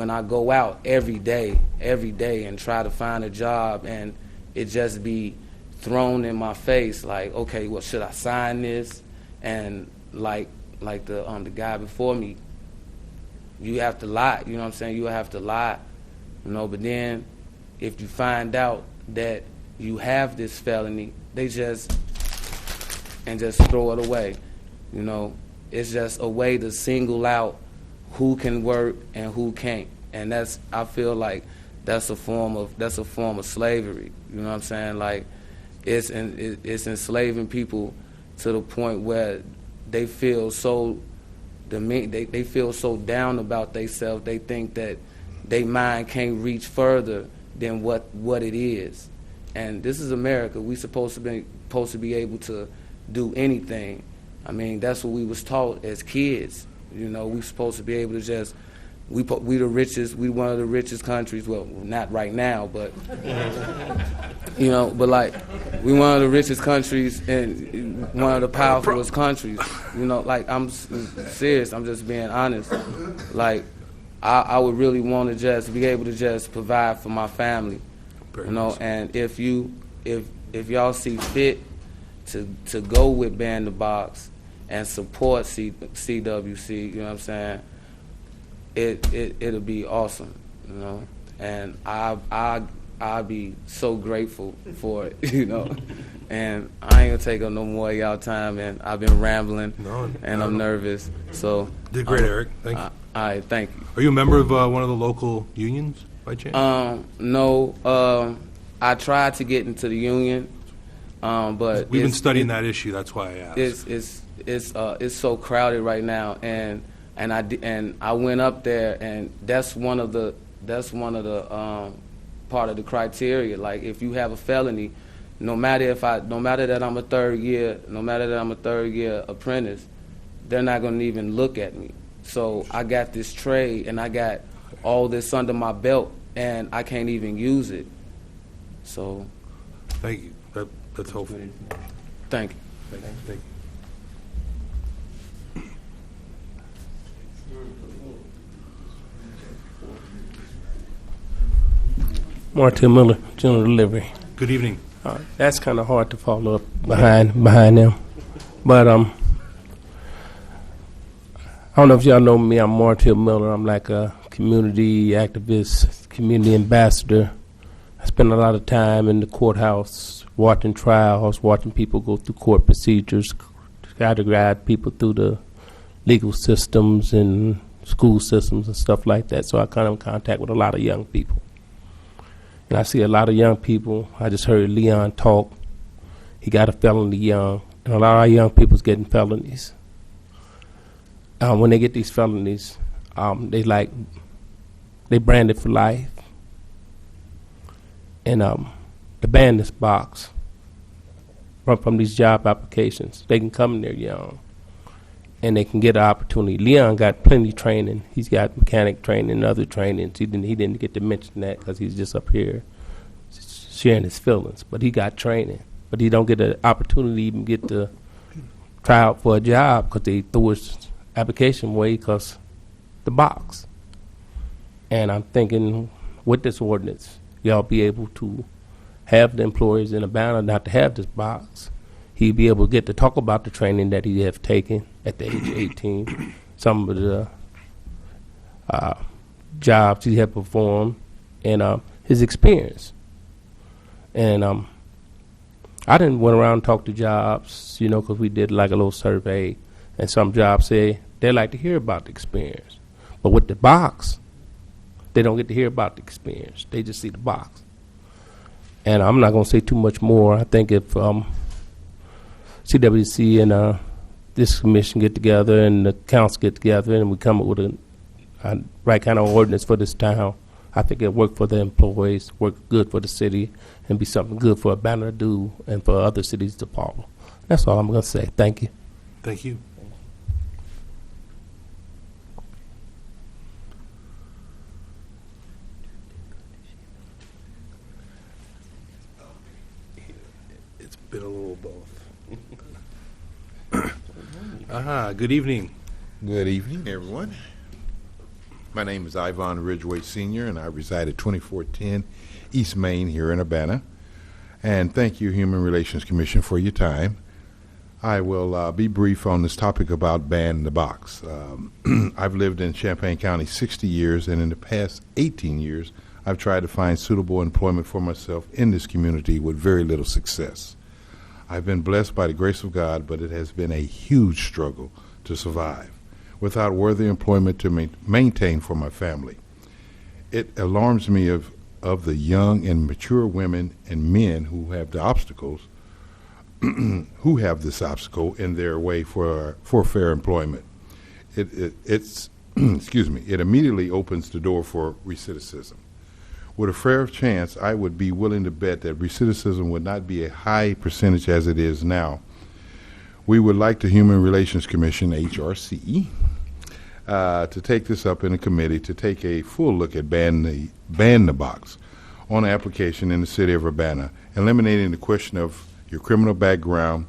I go out every day and try to find a job and it just be thrown in my face like, okay, well, should I sign this? And like the guy before me, you have to lie. You know what I'm saying? You have to lie. You know, but then if you find out that you have this felony, they just throw it away. You know, it's just a way to single out who can work and who can't, and I feel like that's a form of slavery. You know what I'm saying? Like it's enslaving people to the point where they feel so they feel so down about themselves. They think that their mind can't reach further than what it is. And this is America. We supposed to be able to do anything. I mean, that's what we was taught as kids. You know, we supposed to be able to just we the richest. We one of the richest countries. Well, not right now, but you know, but like we one of the richest countries and one of the powerfulest countries. You know, like I'm serious. I'm just being honest. Like I would really want to just be able to just provide for my family. You know, and if y'all see fit to go with Ban the Box and support CWC, you know what I'm saying? It'll be awesome, you know, and I'll be so grateful for it, you know. And I ain't gonna take up no more of y'all time, and I've been rambling, and I'm nervous. So did great, Eric. Thank you. All right, thank you. Are you a member of one of the local unions by chance? No. I tried to get into the union, but we've been studying that issue. That's why I asked. It's so crowded right now, and and I went up there, and that's one of the part of the criteria. Like, if you have a felony, no matter that I'm a third year apprentice, they're not going to even look at me. So I got this trade, and I got all this under my belt, and I can't even use it. So, Thank you. That's hopeful. thank you. Thank you. Martin Miller, General Delivery. Good evening. That's kind of hard to follow up behind them. But I don't know if y'all know me. I'm Martin Miller. I'm like a community activist, community ambassador. I spend a lot of time in the courthouse watching trials, watching people go through court procedures, try to guide people through the legal systems and school systems and stuff like that. So I come in contact with a lot of young people. And I see a lot of young people. I just heard Leon talk. He got a felony young. And a lot of young people's getting felonies. When they get these felonies, they branded for life. And the ban this box from these job applications. They can come in there young, and they can get an opportunity. Leon got plenty of training. He's got mechanic training and other trainings. He didn't get to mention that because he's just up here sharing his feelings. But he got training. But he don't get an opportunity to even get to try out for a job because they threw his application away because the box. And I'm thinking with this ordinance, y'all be able to have the employees in Urbana not to have this box. He'd be able to get to talk about the training that he have taken at the age of 18, some of the jobs he had performed, and his experience. And I didn't went around and talk to jobs, because we did like a little survey, and some jobs say they like to hear about the experience. But with the box, they don't get to hear about the experience. They just see the box. And I'm not going to say too much more. I think if CWC and this commission get together and the council get together and we come up with a right kind of ordinance for this town, I think it'll work for the employees, work good for the city, and be something good for Urbana to do and for other cities to follow. That's all I'm going to say. Thank you. Thank you. It's been a little both. Good evening. Good evening, everyone. My name is Ivan Ridgeway Sr., and I reside at 2410 East Main here in Urbana. And thank you, Human Relations Commission, for your time. I will be brief on this topic about banning the box. I've lived in Champaign County 60 years, and in the past 18 years, I've tried to find suitable employment for myself in this community with very little success. I've been blessed by the grace of God, but it has been a huge struggle to survive without worthy employment to maintain for my family. It alarms me of the young and mature women and men who have the obstacles, who have this obstacle in their way for fair employment. It's excuse me, it immediately opens the door for recidivism. With a fair chance, I would be willing to bet that recidivism would not be a high percentage as it is now. We would like the Human Relations Commission, HRC, to take this up in a committee to take a full look at ban the box on application in the city of Urbana, eliminating the question of your criminal background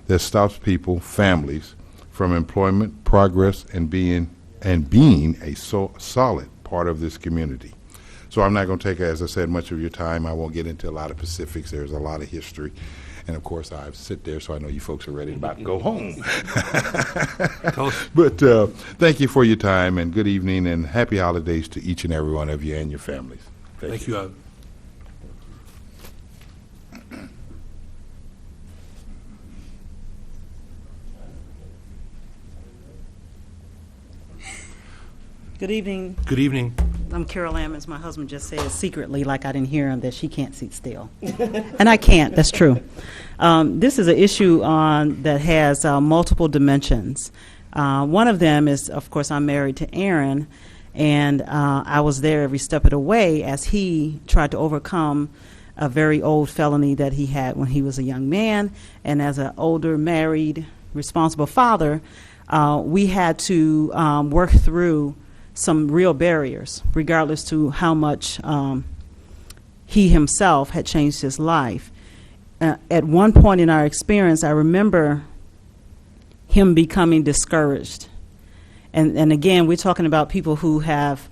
that stops people, families, from employment, progress, and being a solid part of this community. So I'm not going to take, as I said, much of your time. I won't get into a lot of specifics. There's a lot of history. And, of course, I sit there, so I know you folks are ready about to go home. But thank you for your time, and good evening, and happy holidays to each and every one of you and your families. Thank you. Good evening. Good evening. I'm Carol Ammons. My husband just said secretly, like I didn't hear him, that she can't sit still. And I can't. That's true. This is an issue that has multiple dimensions. One of them is, of course, I'm married to Aaron, and I was there every step of the way as he tried to overcome a very old felony that he had when he was a young man. And as an older, married, responsible father, we had to work through some real barriers, regardless to how much he himself had changed his life. At one point in our experience, I remember him becoming discouraged. And again, we're talking about people who have,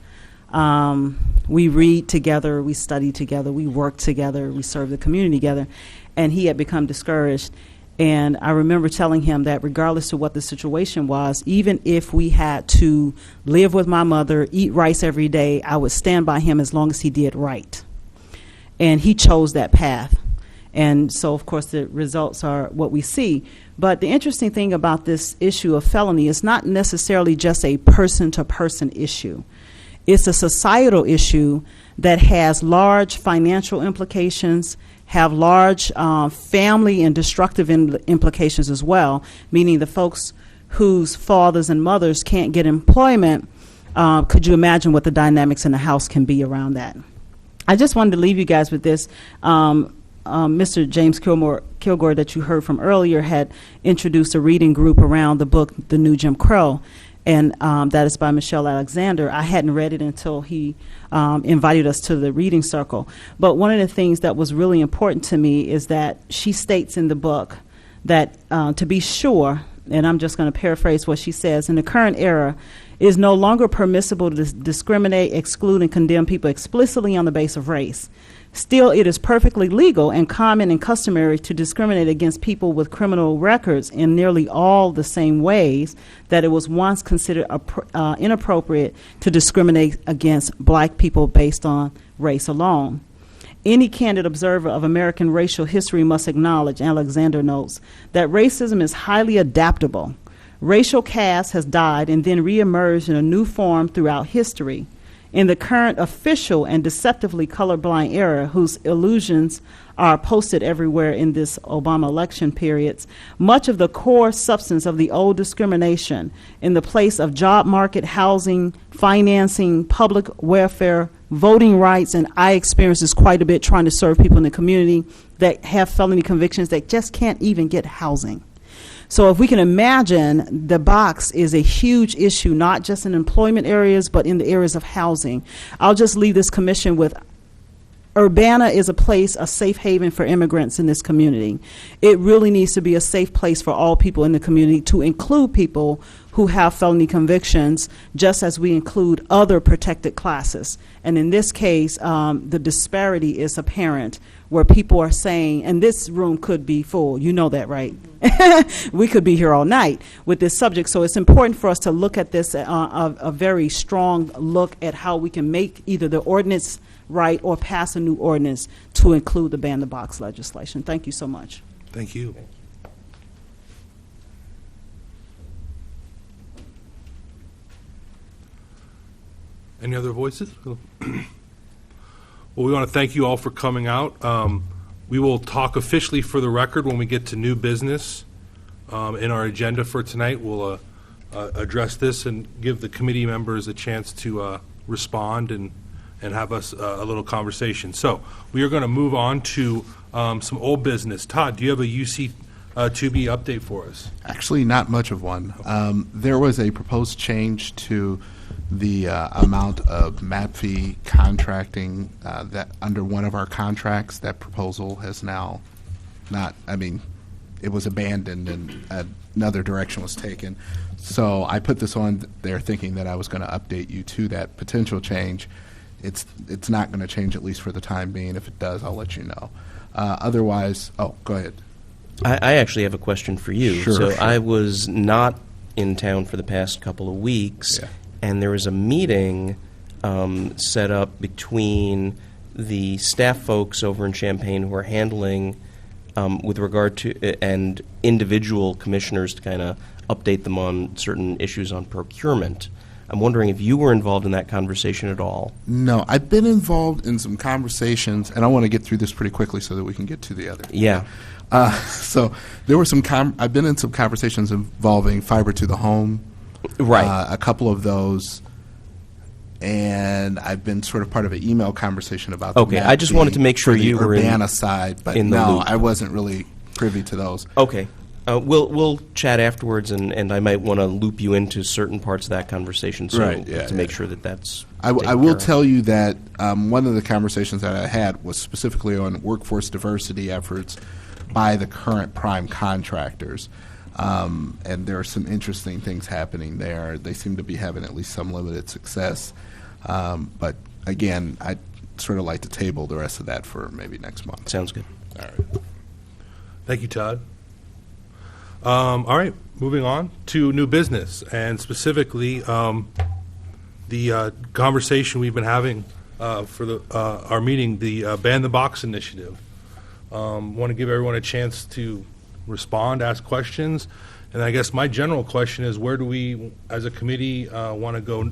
we read together, we study together, we work together, we serve the community together, and he had become discouraged. And I remember telling him that regardless of what the situation was, even if we had to live with my mother, eat rice every day, I would stand by him as long as he did right. And he chose that path. And so, of course, the results are what we see. But the interesting thing about this issue of felony is not necessarily just a person-to-person issue. It's a societal issue that has large financial implications, have large family and destructive implications as well, meaning the folks whose fathers and mothers can't get employment. Could you imagine what the dynamics in the house can be around that? I just wanted to leave you guys with this. Mr. James Kilgore that you heard from earlier had introduced a reading group around the book, The New Jim Crow, and that is by Michelle Alexander. I hadn't read it until he invited us to the reading circle. But one of the things that was really important to me is that she states in the book that to be sure, and I'm just going to paraphrase what she says, in the current era, it is no longer permissible to discriminate, exclude, and condemn people explicitly on the basis of race. Still, it is perfectly legal and common and customary to discriminate against people with criminal records in nearly all the same ways that it was once considered inappropriate to discriminate against black people based on race alone. Any candid observer of American racial history must acknowledge, Alexander notes, that racism is highly adaptable. Racial caste has died and then reemerged in a new form throughout history. In the current official and deceptively colorblind era, whose illusions are posted everywhere in this Obama election periods, much of the core substance of the old discrimination in the place of job market, housing, financing, public welfare, voting rights, and I experience this quite a bit trying to serve people in the community that have felony convictions that just can't even get housing. So if we can imagine, the box is a huge issue, not just in employment areas, but in the areas of housing. I'll just leave this commission with, Urbana is a place, a safe haven for immigrants in this community. It really needs to be a safe place for all people in the community, to include people who have felony convictions, just as we include other protected classes. And in this case, the disparity is apparent, where people are saying, and this room could be full, you know that, right? We could be here all night with this subject. So it's important for us to look at this, a very strong look at how we can make either the ordinance right or pass a new ordinance to include the ban the box legislation. Thank you so much. Thank you. Any other voices? Well, we want to thank you all for coming out. We will talk officially for the record when we get to new business in our agenda for tonight. We'll address this and give the committee members a chance to respond and have us a little conversation. So we are going to move on to some old business. Todd, do you have a UC 2B update for us? Actually, not much of one. There was a proposed change to the amount of MAP fee contracting that under one of our contracts. That proposal has now it was abandoned and another direction was taken. So I put this on there thinking that I was going to update you to that potential change. It's not going to change, at least for the time being. If it does, I'll let you know. Otherwise, go ahead. I actually have a question for you. Sure, So sure. I was not in town for the past couple of weeks, and there was a meeting set up between the staff folks over in Champaign who are handling with regard to and individual commissioners to kind of update them on certain issues on procurement. I'm wondering if you were involved in that conversation at all. No, I've been involved in some conversations, and I want to get through this pretty quickly so that we can get to the other. Yeah. So there were I've been in some conversations involving fiber to the home Right. A couple of those, and I've been sort of part of an email conversation about Okay, the I just wanted to make sure you were in- Urbana side, but in the no, loop. I wasn't really privy to those. Okay. We'll chat afterwards, and I might want to loop you into certain parts of that conversation, so Right, yeah, to make sure that that's. I taken will care of. tell you that one of the conversations that I had was specifically on workforce diversity efforts by the current prime contractors. And there are some interesting things happening there. They seem to be having at least some limited success. But again, I'd sort of like to table the rest of that for maybe next month. Sounds good. All right. Thank you, Todd. All right, moving on to new business, and specifically the conversation we've been having for our meeting, the Ban the Box initiative. Want to give everyone a chance to respond, ask questions, and I guess my general question is, where do we, as a committee, want to go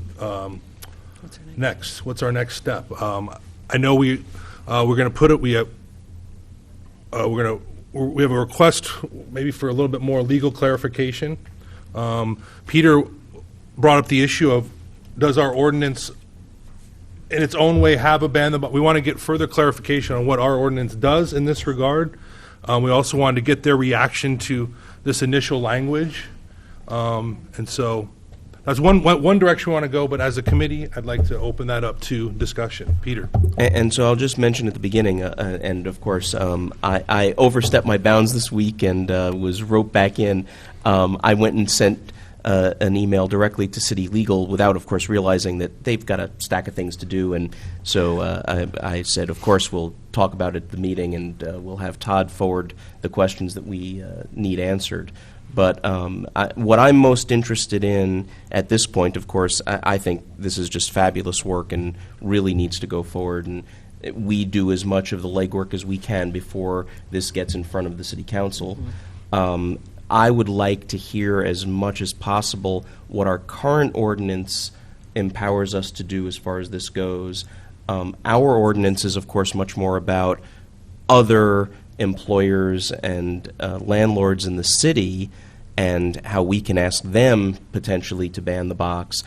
next? What's our next step? I know we're going to put it. We have a request maybe for a little bit more legal clarification. Peter brought up the issue of, does our ordinance in its own way have a ban? We want to get further clarification on what our ordinance does in this regard. We also wanted to get their reaction to this initial language. And so that's one direction we want to go, but as a committee, I'd like to open that up to discussion. Peter. And so I'll just mention at the beginning, and of course, I overstepped my bounds this week and was roped back in. I went and sent an email directly to City Legal without, of course, realizing that they've got a stack of things to do. And so I said, of course, we'll talk about it at the meeting, and we'll have Todd forward the questions that we need answered. But what I'm most interested in at this point, of course, I think this is just fabulous work and really needs to go forward. And we do as much of the legwork as we can before this gets in front of the City Council. I would like to hear as much as possible what our current ordinance empowers us to do as far as this goes. Our ordinance is, of course, much more about other employers and landlords in the city and how we can ask them potentially to ban the box.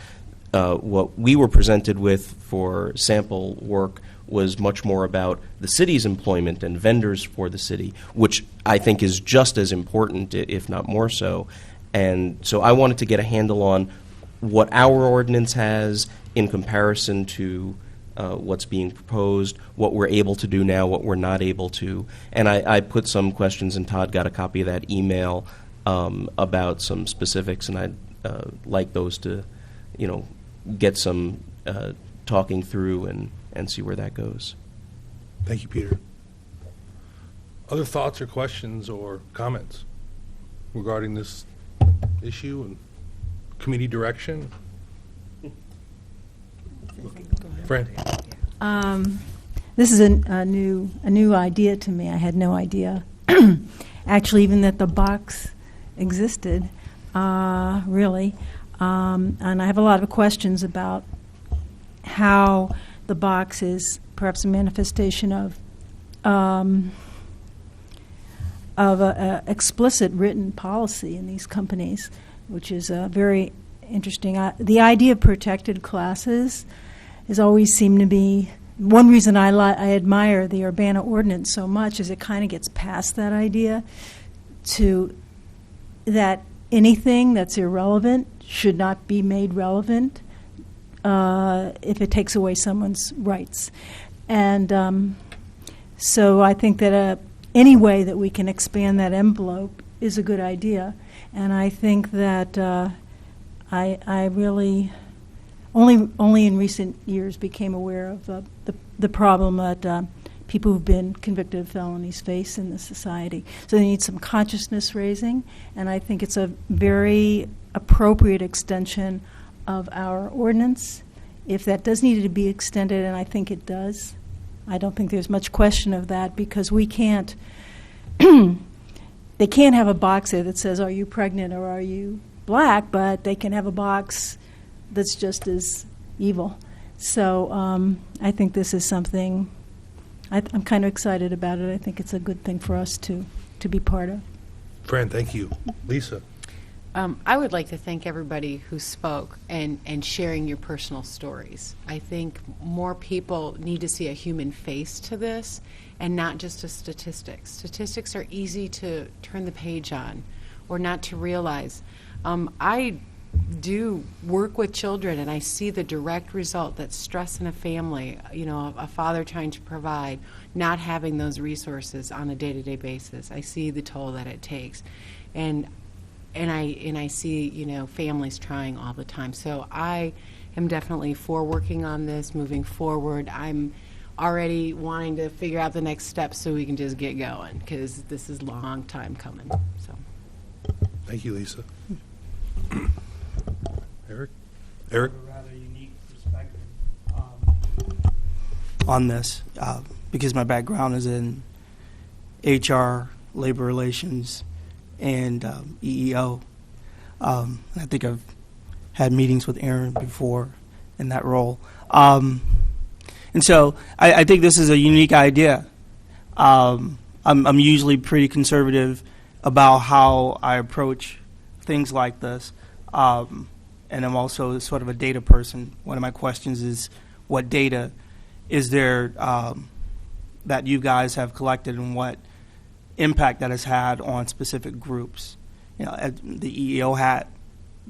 What we were presented with for sample work was much more about the city's employment and vendors for the city, which I think is just as important, if not more so. And so I wanted to get a handle on what our ordinance has in comparison to what's being proposed, what we're able to do now, what we're not able to. And I put some questions, and Todd got a copy of that email about some specifics, and I'd like those to, get some talking through and see where that goes. Thank you, Peter. Other thoughts or questions or comments regarding this issue and committee direction? Fran? This is a new idea to me. I had no idea, actually, even that the box existed, really. And I have a lot of questions about how the box is perhaps a manifestation of a explicit written policy in these companies, which is very interesting. The idea of protected classes has always seemed to be one reason I admire the Urbana ordinance so much, is it kind of gets past that idea to that anything that's irrelevant should not be made relevant if it takes away someone's rights. And so I think that any way that we can expand that envelope is a good idea. And I think that I really only in recent years became aware of the problem that people who've been convicted of felonies face in the society. So they need some consciousness raising, and I think it's a very appropriate extension of our ordinance. If that does need to be extended, and I think it does, I don't think there's much question of that, because we can't, they can't have a box there that says, are you pregnant or are you black, but they can have a box that's just as evil. So I think this is something, I'm kind of excited about it. I think it's a good thing for us to be part of. Fran, thank you. Lisa? I would like to thank everybody who spoke and sharing your personal stories. I think more people need to see a human face to this and not just a statistics. Statistics are easy to turn the page on or not to realize. I do work with children, and I see the direct result that stress in a family, you know, a father trying to provide, not having those resources on a day-to-day basis. I see the toll that it takes. And I see, you know, families trying all the time. So I am definitely for working on this, moving forward. I'm already wanting to figure out the next steps so we can just get going, because this is a long time coming. So, Thank you, Lisa. Eric? Eric? A rather unique perspective on this, because my background is in HR, labor relations, and EEO. I think I've had meetings with Aaron before in that role. And so I think this is a unique idea. I'm usually pretty conservative about how I approach things like this. And I'm also sort of a data person. One of my questions is, what data is there that you guys have collected, and what impact that has had on specific groups? You know, the EEO hat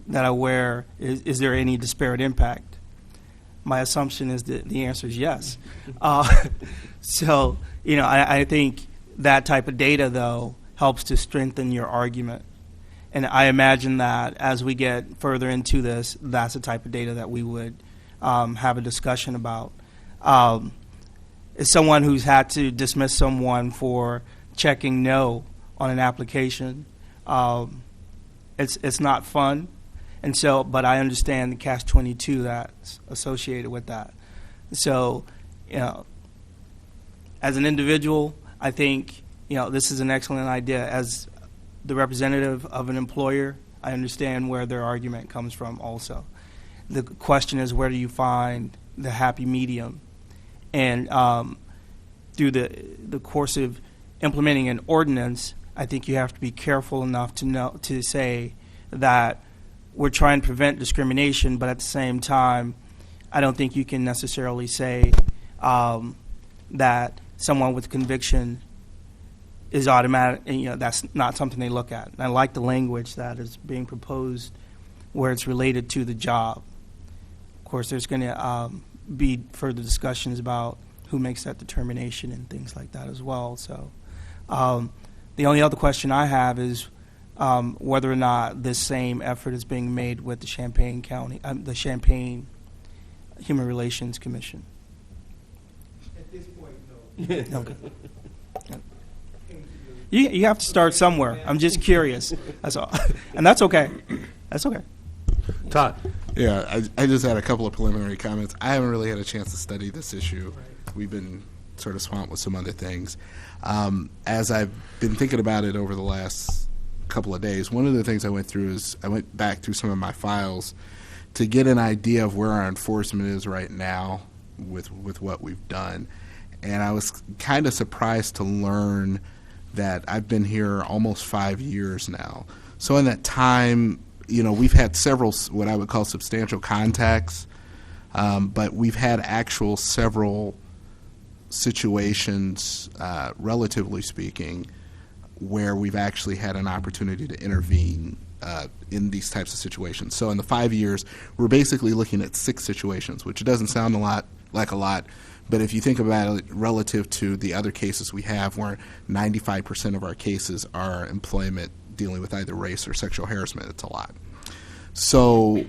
that I wear, is there any disparate impact? My assumption is that the answer is yes. So, you know, I think that type of data, though, helps to strengthen your argument. And I imagine that as we get further into this, that's the type of data that we would have a discussion about. As someone who's had to dismiss someone for checking no on an application, it's not fun. And so, but I understand the catch-22 that's associated with that. So, you know, as an individual, I think, you know, this is an excellent idea. As the representative of an employer, I understand where their argument comes from also. The question is, where do you find the happy medium? And through the course of implementing an ordinance, I think you have to be careful enough to say that we're trying to prevent discrimination, but at the same time, I don't think you can necessarily say that someone with conviction is automatic. You know, that's not something they look at. And I like the language that is being proposed where it's related to the job. Of course, there's going to be further discussions about who makes that determination and things like that as well. So the only other question I have is whether or not this same effort is being made with the Champaign County, the Champaign Human Relations Commission. At this point, no. Okay. You have to start somewhere. I'm just curious. That's all. And that's okay. That's okay. Todd? Yeah, I just had a couple of preliminary comments. I haven't really had a chance to study this issue. We've been sort of swamped with some other things. As I've been thinking about it over the last couple of days, one of the things I went through is I went back through some of my files to get an idea of where our enforcement is right now with what we've done. And I was kind of surprised to learn that I've been here almost 5 years now. So in that time, you know, we've had several what I would call substantial contacts, but we've had actual several situations, relatively speaking, where we've actually had an opportunity to intervene in these types of situations. So in the 5 years, we're basically looking at 6 situations, which doesn't sound like a lot, but if you think about it relative to the other cases we have, where 95% of our cases are employment dealing with either race or sexual harassment, it's a lot. So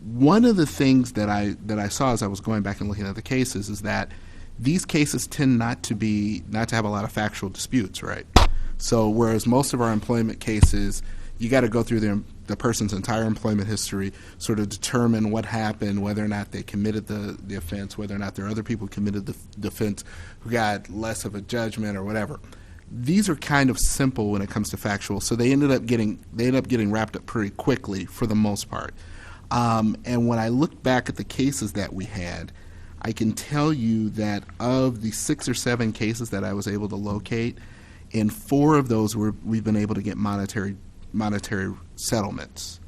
one of the things that I saw as I was going back and looking at the cases is that these cases tend not to have a lot of factual disputes, right? So whereas most of our employment cases, you got to go through the person's entire employment history, sort of determine what happened, whether or not they committed the offense, whether or not there are other people who committed the offense who got less of a judgment or whatever. These are kind of simple when it comes to factual, so they end up getting wrapped up pretty quickly for the most part. And when I look back at the cases that we had, I can tell you that of the 6 or 7 cases that I was able to locate, in 4 of those we've been able to get monetary monetary settlements.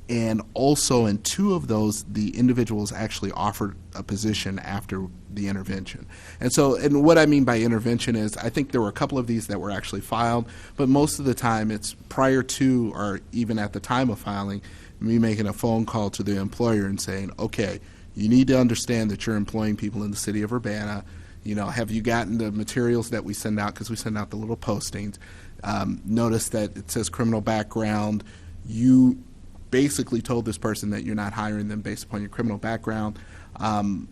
And also in 2 of those, the individuals actually offered a position after the intervention. And what I mean by intervention is, I think there were a couple of these that were actually filed, but most of the time it's prior to or even at the time of filing, me making a phone call to the employer and saying, okay, you need to understand that you're employing people in the city of Urbana. You know, have you gotten the materials that we send out, because we send out the little postings. Notice that it says criminal background. You basically told this person that you're not hiring them based upon your criminal background.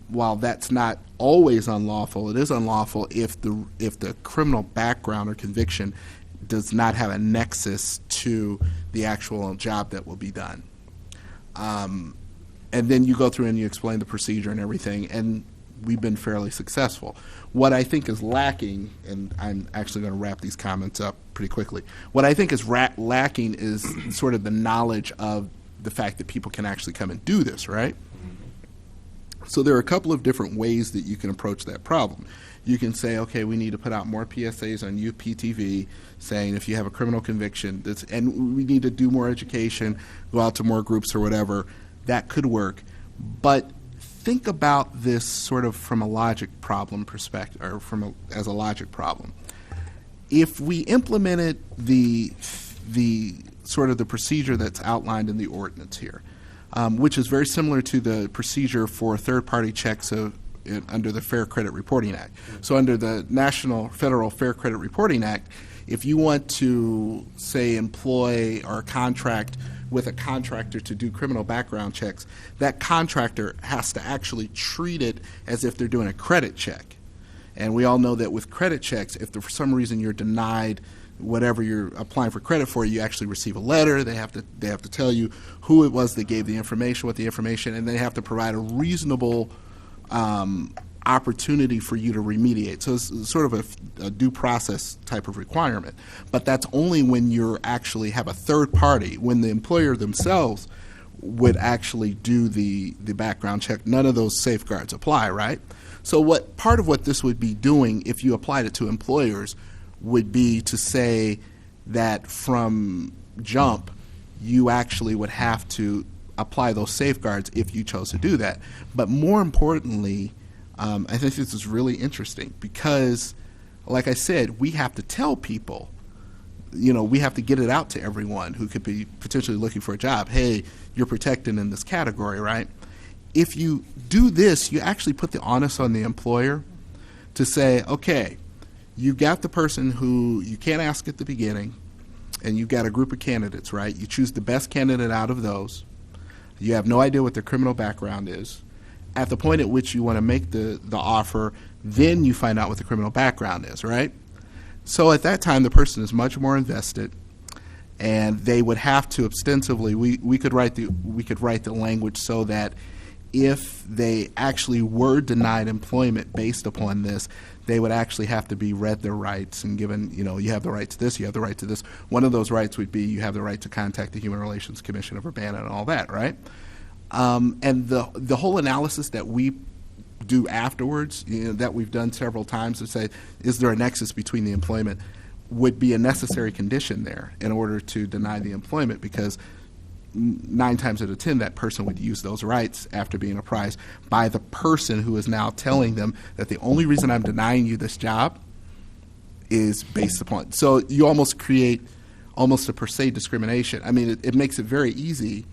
While that's not always unlawful, it is unlawful if the criminal background or conviction does not have a nexus to the actual job that will be done. And then you go through and you explain the procedure and everything, and we've been fairly successful. What I think is lacking, and I'm actually going to wrap these comments up pretty quickly, what I think is lacking is sort of the knowledge of the fact that people can actually come and do this, right? So there are a couple of different ways that you can approach that problem. You can say, okay, we need to put out more PSAs on UPTV saying if you have a criminal conviction, and we need to do more education, go out to more groups or whatever. That could work. But think about this sort of from a logic problem perspective, or as a logic problem. If we implemented the sort of the procedure that's outlined in the ordinance here, which is very similar to the procedure for third-party checks under the Fair Credit Reporting Act. So under the National Federal Fair Credit Reporting Act, if you want to, say, employ or contract with a contractor to do criminal background checks, that contractor has to actually treat it as if they're doing a credit check. And we all know that with credit checks, if for some reason you're denied whatever you're applying for credit for, you actually receive a letter. They have to tell you who it was that gave the information, what the information, and they have to provide a reasonable opportunity for you to remediate. So it's sort of a due process type of requirement. But that's only when you actually have a third party, when the employer themselves would actually do the background check. None of those safeguards apply, right? So part of what this would be doing, if you applied it to employers, would be to say that from jump, you actually would have to apply those safeguards if you chose to do that. But more importantly, I think this is really interesting because, like I said, we have to tell people, we have to get it out to everyone who could be potentially looking for a job. Hey, you're protected in this category, right? If you do this, you actually put the onus on the employer to say, okay, you got the person who you can't ask at the beginning, and you've got a group of candidates, right? You choose the best candidate out of those. You have no idea what their criminal background is. At the point at which you want to make the offer, then you find out what the criminal background is, right? So at that time, the person is much more invested, and they would have to ostensibly, we could write the language so that if they actually were denied employment based upon this, they would actually have to be read their rights and given, you have the right to this, you have the right to this. One of those rights would be you have the right to contact the Human Relations Commission of Urbana and all that, right? And the whole analysis that we do afterwards, that we've done several times to say, is there a nexus between the employment, would be a necessary condition there in order to deny the employment, because 9 times out of 10 that person would use those rights after being apprised by the person who is now telling them that the only reason I'm denying you this job is based upon. So you almost create almost a per se discrimination. I mean, it makes it very easy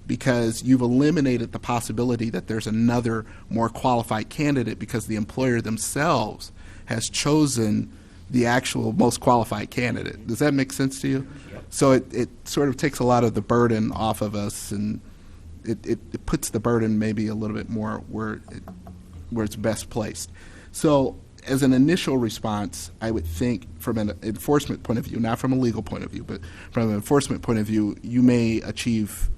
because you've eliminated the possibility that there's another more qualified candidate because the employer themselves has chosen the actual most qualified candidate. Does that make sense to you? Yep. So it sort of takes a lot of the burden off of us, and it puts the burden maybe a little bit more where it's best placed. So as an initial response, I would think from an enforcement point of view, not from a legal point of view, but from an enforcement point of view, you may achieve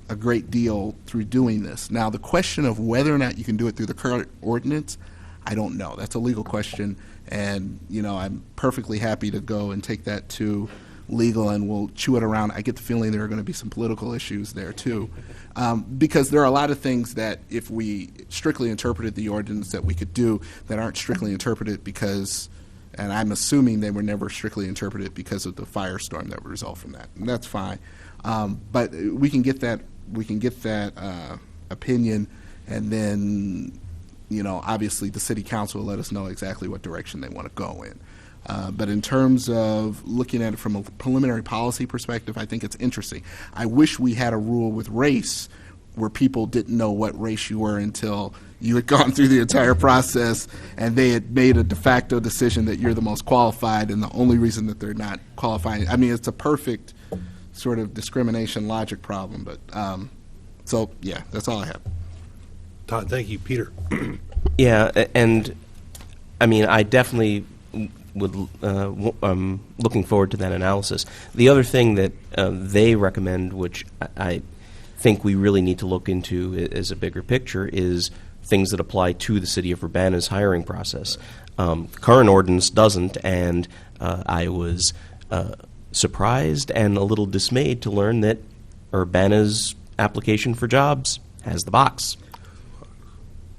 a great deal through doing this. Now, the question of whether or not you can do it through the current ordinance, I don't know. That's a legal question, and I'm perfectly happy to go and take that to legal, and we'll chew it around. I get the feeling there are going to be some political issues there too, because there are a lot of things that if we strictly interpreted the ordinance that we could do that aren't strictly interpreted because And I'm assuming they were never strictly interpreted because of the firestorm that would result from that, and that's fine. But we can get that opinion, and then, obviously the city council will let us know exactly what direction they want to go in. But in terms of looking at it from a preliminary policy perspective, I think it's interesting. I wish we had a rule with race where people didn't know what race you were until you had gone through the entire process and they had made a de facto decision that you're the most qualified, and the only reason that they're not qualifying. I mean, it's a perfect sort of discrimination logic problem. But so, yeah, that's all I have. Todd, thank you. Peter? Yeah, and I mean, I definitely would looking forward to that analysis. The other thing that they recommend, which I think we really need to look into as a bigger picture, is things that apply to the city of Urbana's hiring process. Current ordinance doesn't, and I was surprised and a little dismayed to learn that Urbana's application for jobs has the box.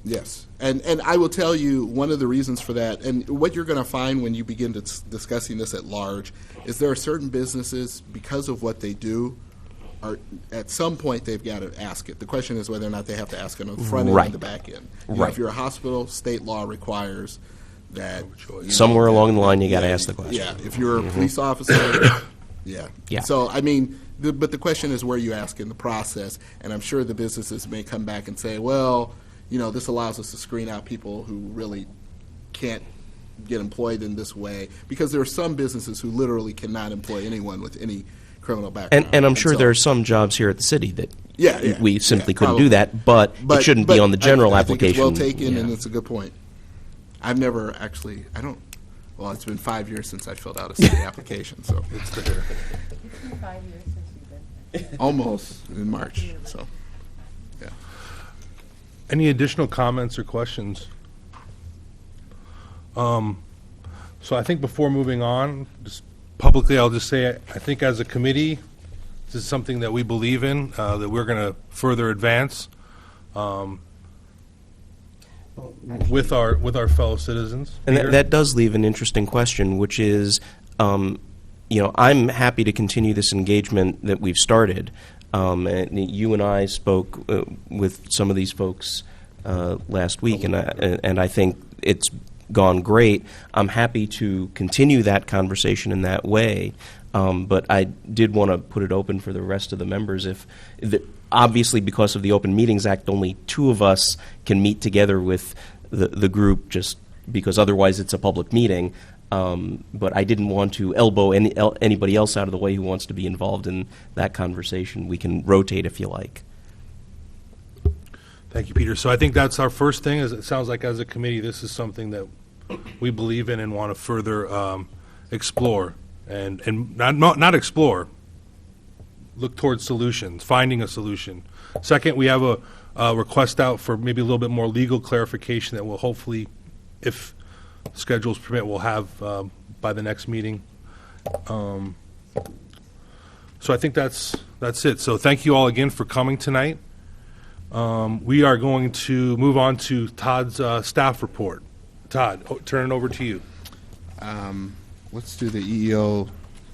Yes, and I will tell you one of the reasons for that, and what you're going to find when you begin discussing this at large, is there are certain businesses, because of what they do, at some point they've got to ask it. The question is whether or not they have to ask it on the front end Right. or the back end. Right. If you're a hospital, state law requires that. Somewhere along the line, you got to ask the question. Yeah, if you're a police officer, yeah. Yeah. So, I mean, but the question is where you ask in the process, and I'm sure the businesses may come back and say, well, this allows us to screen out people who really can't get employed in this way, because there are some businesses who literally cannot employ anyone with any criminal background. And I'm sure so- there are some jobs here at the city that Yeah, we simply couldn't probably. do that, but it shouldn't be on the general I think it's application. well taken, Yeah. and it's a good point. I've never actually, well, it's been 5 years since I filled out a city application, so. It's been 5 years since you've been. Almost in March, so, yeah. Any additional comments or questions? So I think before moving on, just publicly, I'll just say, I think as a committee, this is something that we believe in, that we're going to further advance with our fellow citizens. And Peter? that does leave an interesting question, which is, I'm happy to continue this engagement that we've started. And you and I spoke with some of these folks last week, and I think it's gone great. I'm happy to continue that conversation in that way, but I did want to put it open for the rest of the members. Obviously, because of the Open Meetings Act, only two of us can meet together with the group, just because otherwise it's a public meeting. But I didn't want to elbow anybody else out of the way who wants to be involved in that conversation. We can rotate if you like. Thank you, Peter. So I think that's our first thing. Is it sounds like as a committee, this is something that we believe in and want to further explore, and not explore. Look towards solutions, finding a solution. Second, we have a request out for maybe a little bit more legal clarification that we'll hopefully, if schedules permit, we'll have by the next meeting. So I think that's it. So thank you all again for coming tonight. We are going to move on to Todd's staff report. Todd, turn it over to you. Let's do the EEO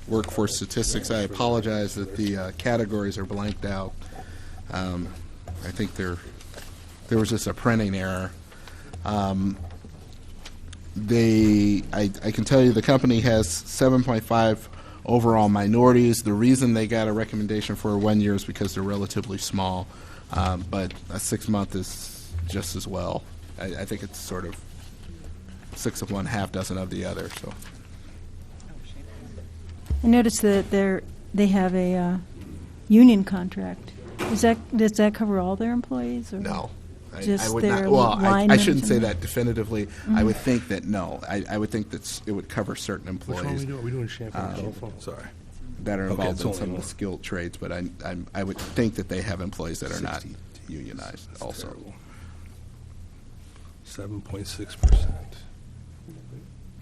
workforce statistics. I apologize that the categories are blanked out. I think there was just a printing error. I can tell you the company has 7.5 overall minorities. The reason they got a recommendation for 1 year is because they're relatively small, but a 6 month is just as well. I think it's sort of 6 of one, half dozen of the other. So. I noticed that they have a union contract. Does that cover all their employees? Or No. just I would their not. Well, I linemen shouldn't say and- that definitively. I would think that no. I would think that it would cover certain Which one are we employees doing? Are we doing Champagne telephone? Sorry. that are Okay, involved it's in only some of one. the skilled trades, but I would think that they have employees that are not unionized also. 7.6%.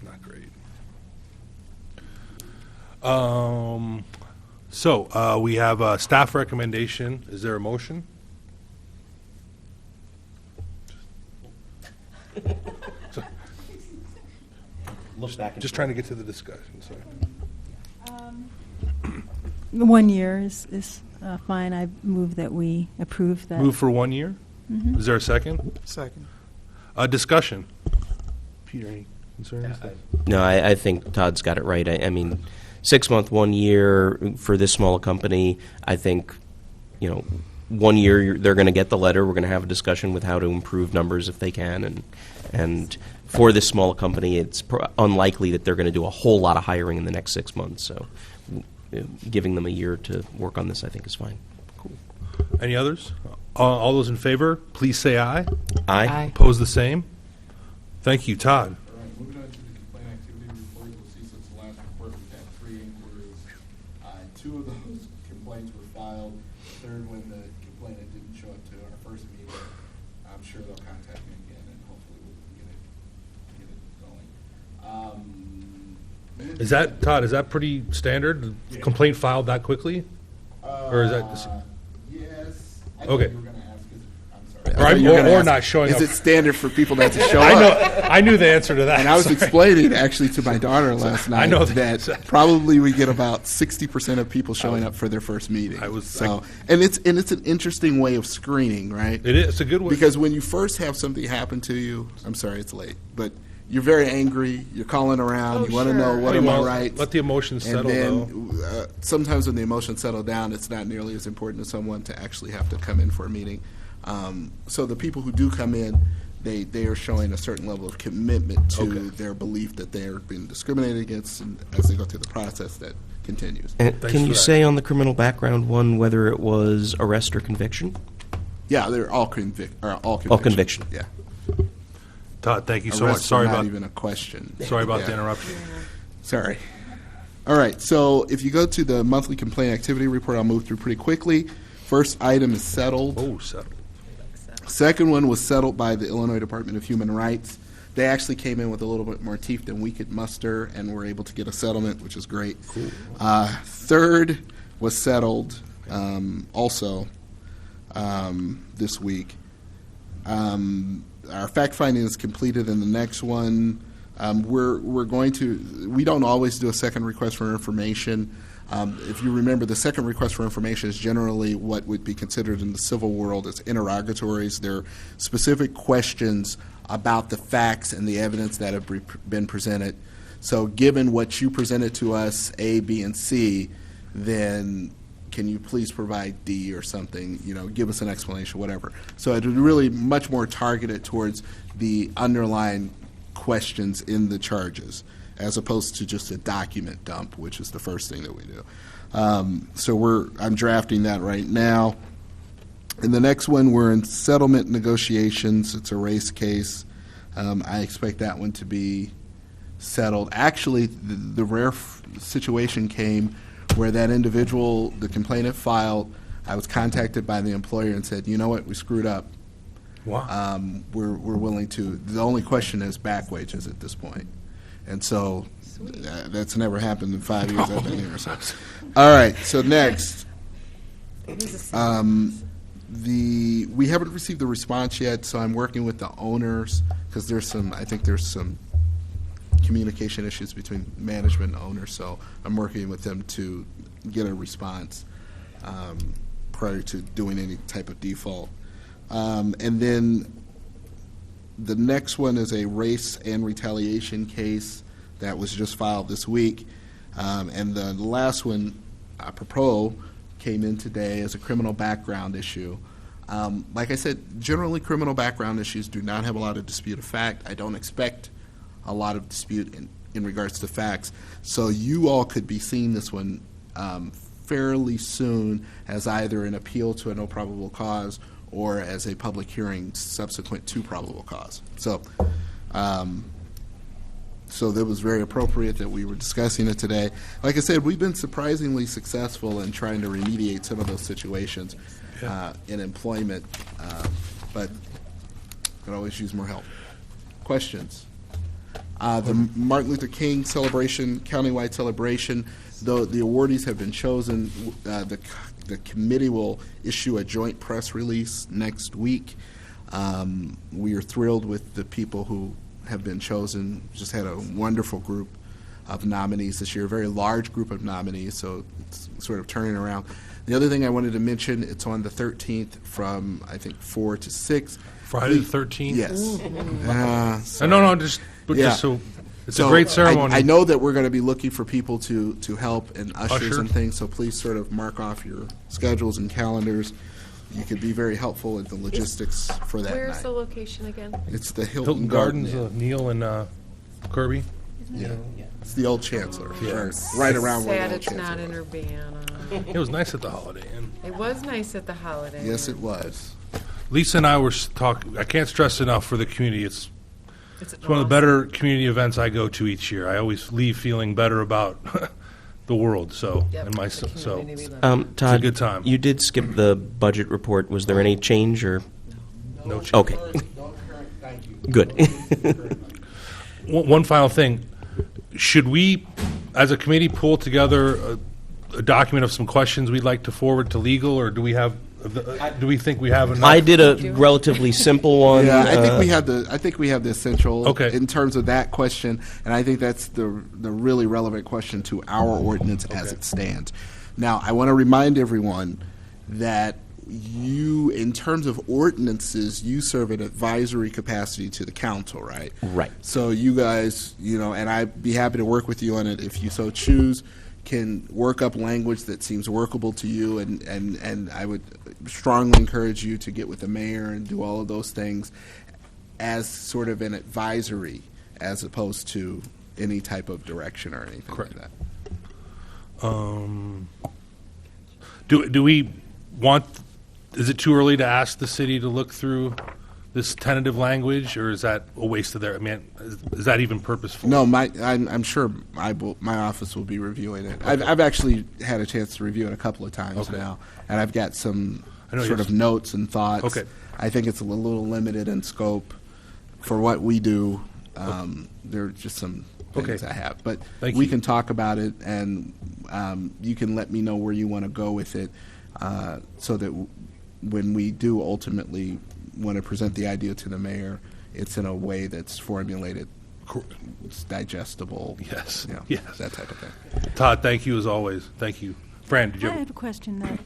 Not great. So we have a staff recommendation. Is there a motion? look back and Just trying to get to the discussion, sorry. 1 year is fine. I move that we approve that. Move for 1 year? Mhm. Is there a second? Second. Discussion. Peter, any concerns? No, I think Todd's got it right. I mean, 6 month, 1 year for this small a company, I think, 1 year they're going to get the letter. We're going to have a discussion with how to improve numbers if they can. And for this small a company, it's unlikely that they're going to do a whole lot of hiring in the next 6 months. So giving them a year to work on this, I think, is fine. Any others? All those in favor, please say aye. Aye. Oppose the same? Thank you. Todd? All right, moving on to the complaint activity report, you'll see since the last report, we've had 3 inquiries. 2 of those complaints were filed. The third one, the complainant didn't show up to our first meeting. I'm sure they'll contact me again, and hopefully we'll get it going. Is that, Todd, is that pretty standard? Yeah. Complaint filed that quickly? Or is that? Yes. I Okay. thought you were going to ask. I'm sorry. Or not showing up. Is it standard for people not to show I up? know. I knew the answer to that. And I was Sorry. explaining actually to my daughter last night I know that probably we get about 60% of people showing up for their first meeting. And it's an interesting way of screening, right? It is. It's a good way. Because when you first have something happen to you, I'm sorry it's late, but you're very angry, you're calling around, you want to know what am I right. Let the emotions And settle, then, sometimes when the emotions settle down, it's not nearly as important to someone to actually have to come in for a meeting. So the people who do come in, they are showing a certain level of commitment to their belief that they are being discriminated against, and as they go through the process, that continues. And can you say on the criminal background one whether it was arrest or conviction? Yeah, they're all conviction. All conviction. Yeah. Todd, thank you so Arrests much. Sorry are not about even a question. Sorry about the Yeah. interruption. Sorry. All right, so if you go to the monthly complaint activity report, I'll move through pretty quickly. First item is settled. Oh, settled. Second one was settled by the Illinois Department of Human Rights. They actually came in with a little bit more teeth than we could muster and were able to get a settlement, which is great. Cool. Third was settled also this week. Our fact finding is completed in the next one. We don't always do a second request for information. If you remember, the second request for information is generally what would be considered in the civil world as interrogatories. They're specific questions about the facts and the evidence that have been presented. So given what you presented to us, A, B, and C, then can you please provide D or something, give us an explanation, whatever. So it was really much more targeted towards the underlying questions in the charges, as opposed to just a document dump, which is the first thing that we do. So I'm drafting that right now. In the next one, we're in settlement negotiations. It's a race case. I expect that one to be settled. Actually, the rare situation came where that individual, the complainant filed, I was contacted by the employer and said, you know what, we screwed up. Wow. We're willing to, the only question is back wages at this point. And so that's never happened in 5 years I've been here. So. All right, so next. We haven't received the response yet, so I'm working with the owners because I think there's some communication issues between management and owners, so I'm working with them to get a response prior to doing any type of default. And then the next one is a race and retaliation case that was just filed this week. And the last one, apropos, came in today as a criminal background issue. Like I said, generally criminal background issues do not have a lot of dispute of fact. I don't expect a lot of dispute in regards to facts. So you all could be seeing this one fairly soon as either an appeal to a no probable cause or as a public hearing subsequent to probable cause. So that was very appropriate that we were discussing it today. Like I said, we've been surprisingly successful in trying to remediate some of those situations in employment, but could always use more help. Questions? The Martin Luther King celebration, countywide celebration, the awardees have been chosen. The committee will issue a joint press release next week. We are thrilled with the people who have been chosen. Just had a wonderful group of nominees this year, a very large group of nominees, so it's sort of turning around. The other thing I wanted to mention, it's on the 13th from, I think, 4 to 6. Friday the 13th? Yes. No, just so it's a great ceremony. I know that we're going to be looking for people to help and ushers Usher. and things, so please sort of mark off your schedules and calendars. You could be very helpful in the logistics for that Where's night. the location again? It's the Hilton Gardens, Neil and Kirby. Yeah. It's the old Chancellor, Yeah. or right around where Sad the old it's Chancellor not in was. Urbana. It was nice at the Holiday Inn. It was nice at the Holiday. Yes, it was. Lisa and I were talking. I can't stress enough for the community. It's one of the better community events I go to each year. I always leave feeling better about the world. So and myself. So Todd, it's a good time. You did skip the budget report. Was there any change or? No change. Okay. Good. One final thing. Should we, as a committee, pull together a document of some questions we'd like to forward to legal, or do we have? Do we think we have enough? I did a relatively simple one. Yeah, I think we have the. I think we have the essential. Okay. In terms of that question, and I think that's the really relevant question to our ordinance as it stands. Now, I want to remind everyone that you, in terms of ordinances, you serve an advisory capacity to the council, right? Right. So you guys, and I'd be happy to work with you on it if you so choose, can work up language that seems workable to you, and I would strongly encourage you to get with the mayor and do all of those things as sort of an advisory as opposed to any type of direction or anything like that. Do we want? Is it too early to ask the city to look through this tentative language, or is that a waste of their? I mean, is that even purposeful? No, I'm sure my office will be reviewing it. I've actually had a chance to review it a couple of times now, and I've got some sort of notes and thoughts. Okay. I think it's a little limited in scope for what we do. There are just some things I have, but we can talk about it, and you can let me know where you want to go with it, so that when we do ultimately want to present the idea to the mayor, it's in a way that's formulated, it's digestible. Yes. Yes. That type of thing. Todd, thank you as always. Thank you. Fran, did you? I have a question that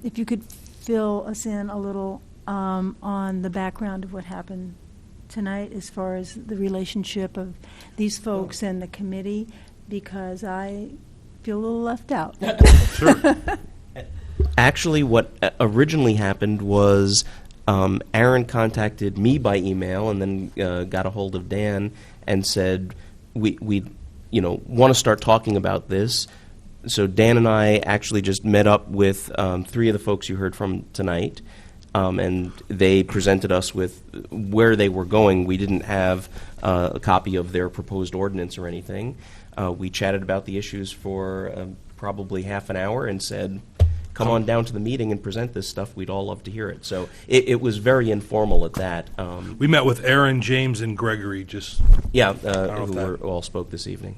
if you could fill us in a little on the background of what happened tonight as far as the relationship of these folks and the committee, because I feel a little left out. Sure. Actually, what originally happened was Aaron contacted me by email and then got a hold of Dan and said, we want to start talking about this. So Dan and I actually just met up with 3 of the folks you heard from tonight, and they presented us with where they were going. We didn't have a copy of their proposed ordinance or anything. We chatted about the issues for probably half an hour and said, come on down to the meeting and present this stuff. We'd all love to hear it. So it was very informal at that. We met with Aaron, James, and Gregory. Just who all spoke this evening.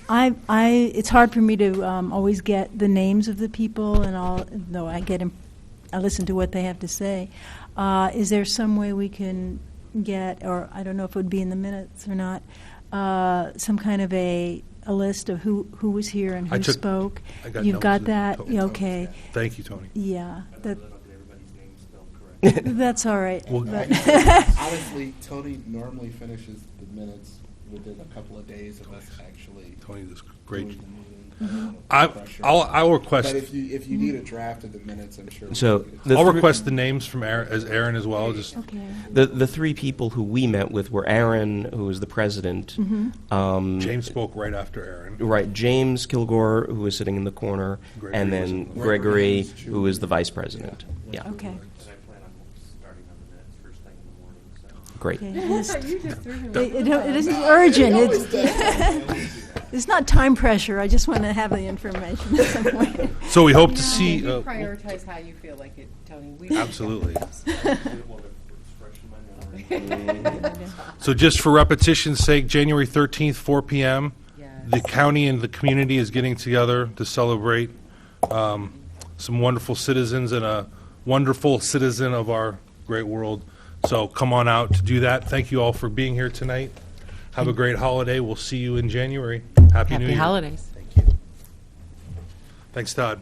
It's hard for me to always get the names of the people, and though I listen to what they have to say. Is there some way we can get, or I don't know if it would be in the minutes or not, some kind of a list of who was here and who spoke? You've got that? Yeah, okay. Thank you, Tony. Yeah. That's all right. Honestly, Tony normally finishes the minutes within a couple of days of us actually. Tony does great. Mm-hmm. I'll request. But if you need a draft of the minutes, I'm sure. So I'll request the names from Aaron as well. Just the 3 people who we met with were Aaron, who was the president. Mm-hmm. James spoke right after Aaron. Right, James Kilgore, who was sitting in the corner, and then Gregory, who was the vice president. Yeah. Okay. Great. Okay. It isn't urgent. It's not time pressure. I just want to have the information at some point. So we hope to see. You prioritize how you feel like it, Tony. Absolutely. So just for repetition's sake, January 13th, 4 p.m., the county and the community is getting together to celebrate some wonderful citizens and a wonderful citizen of our great world. So come on out to do that. Thank you all for being here tonight. Have a great holiday. We'll see you in January. Happy New Happy Year. holidays. Thank you. Thanks, Todd.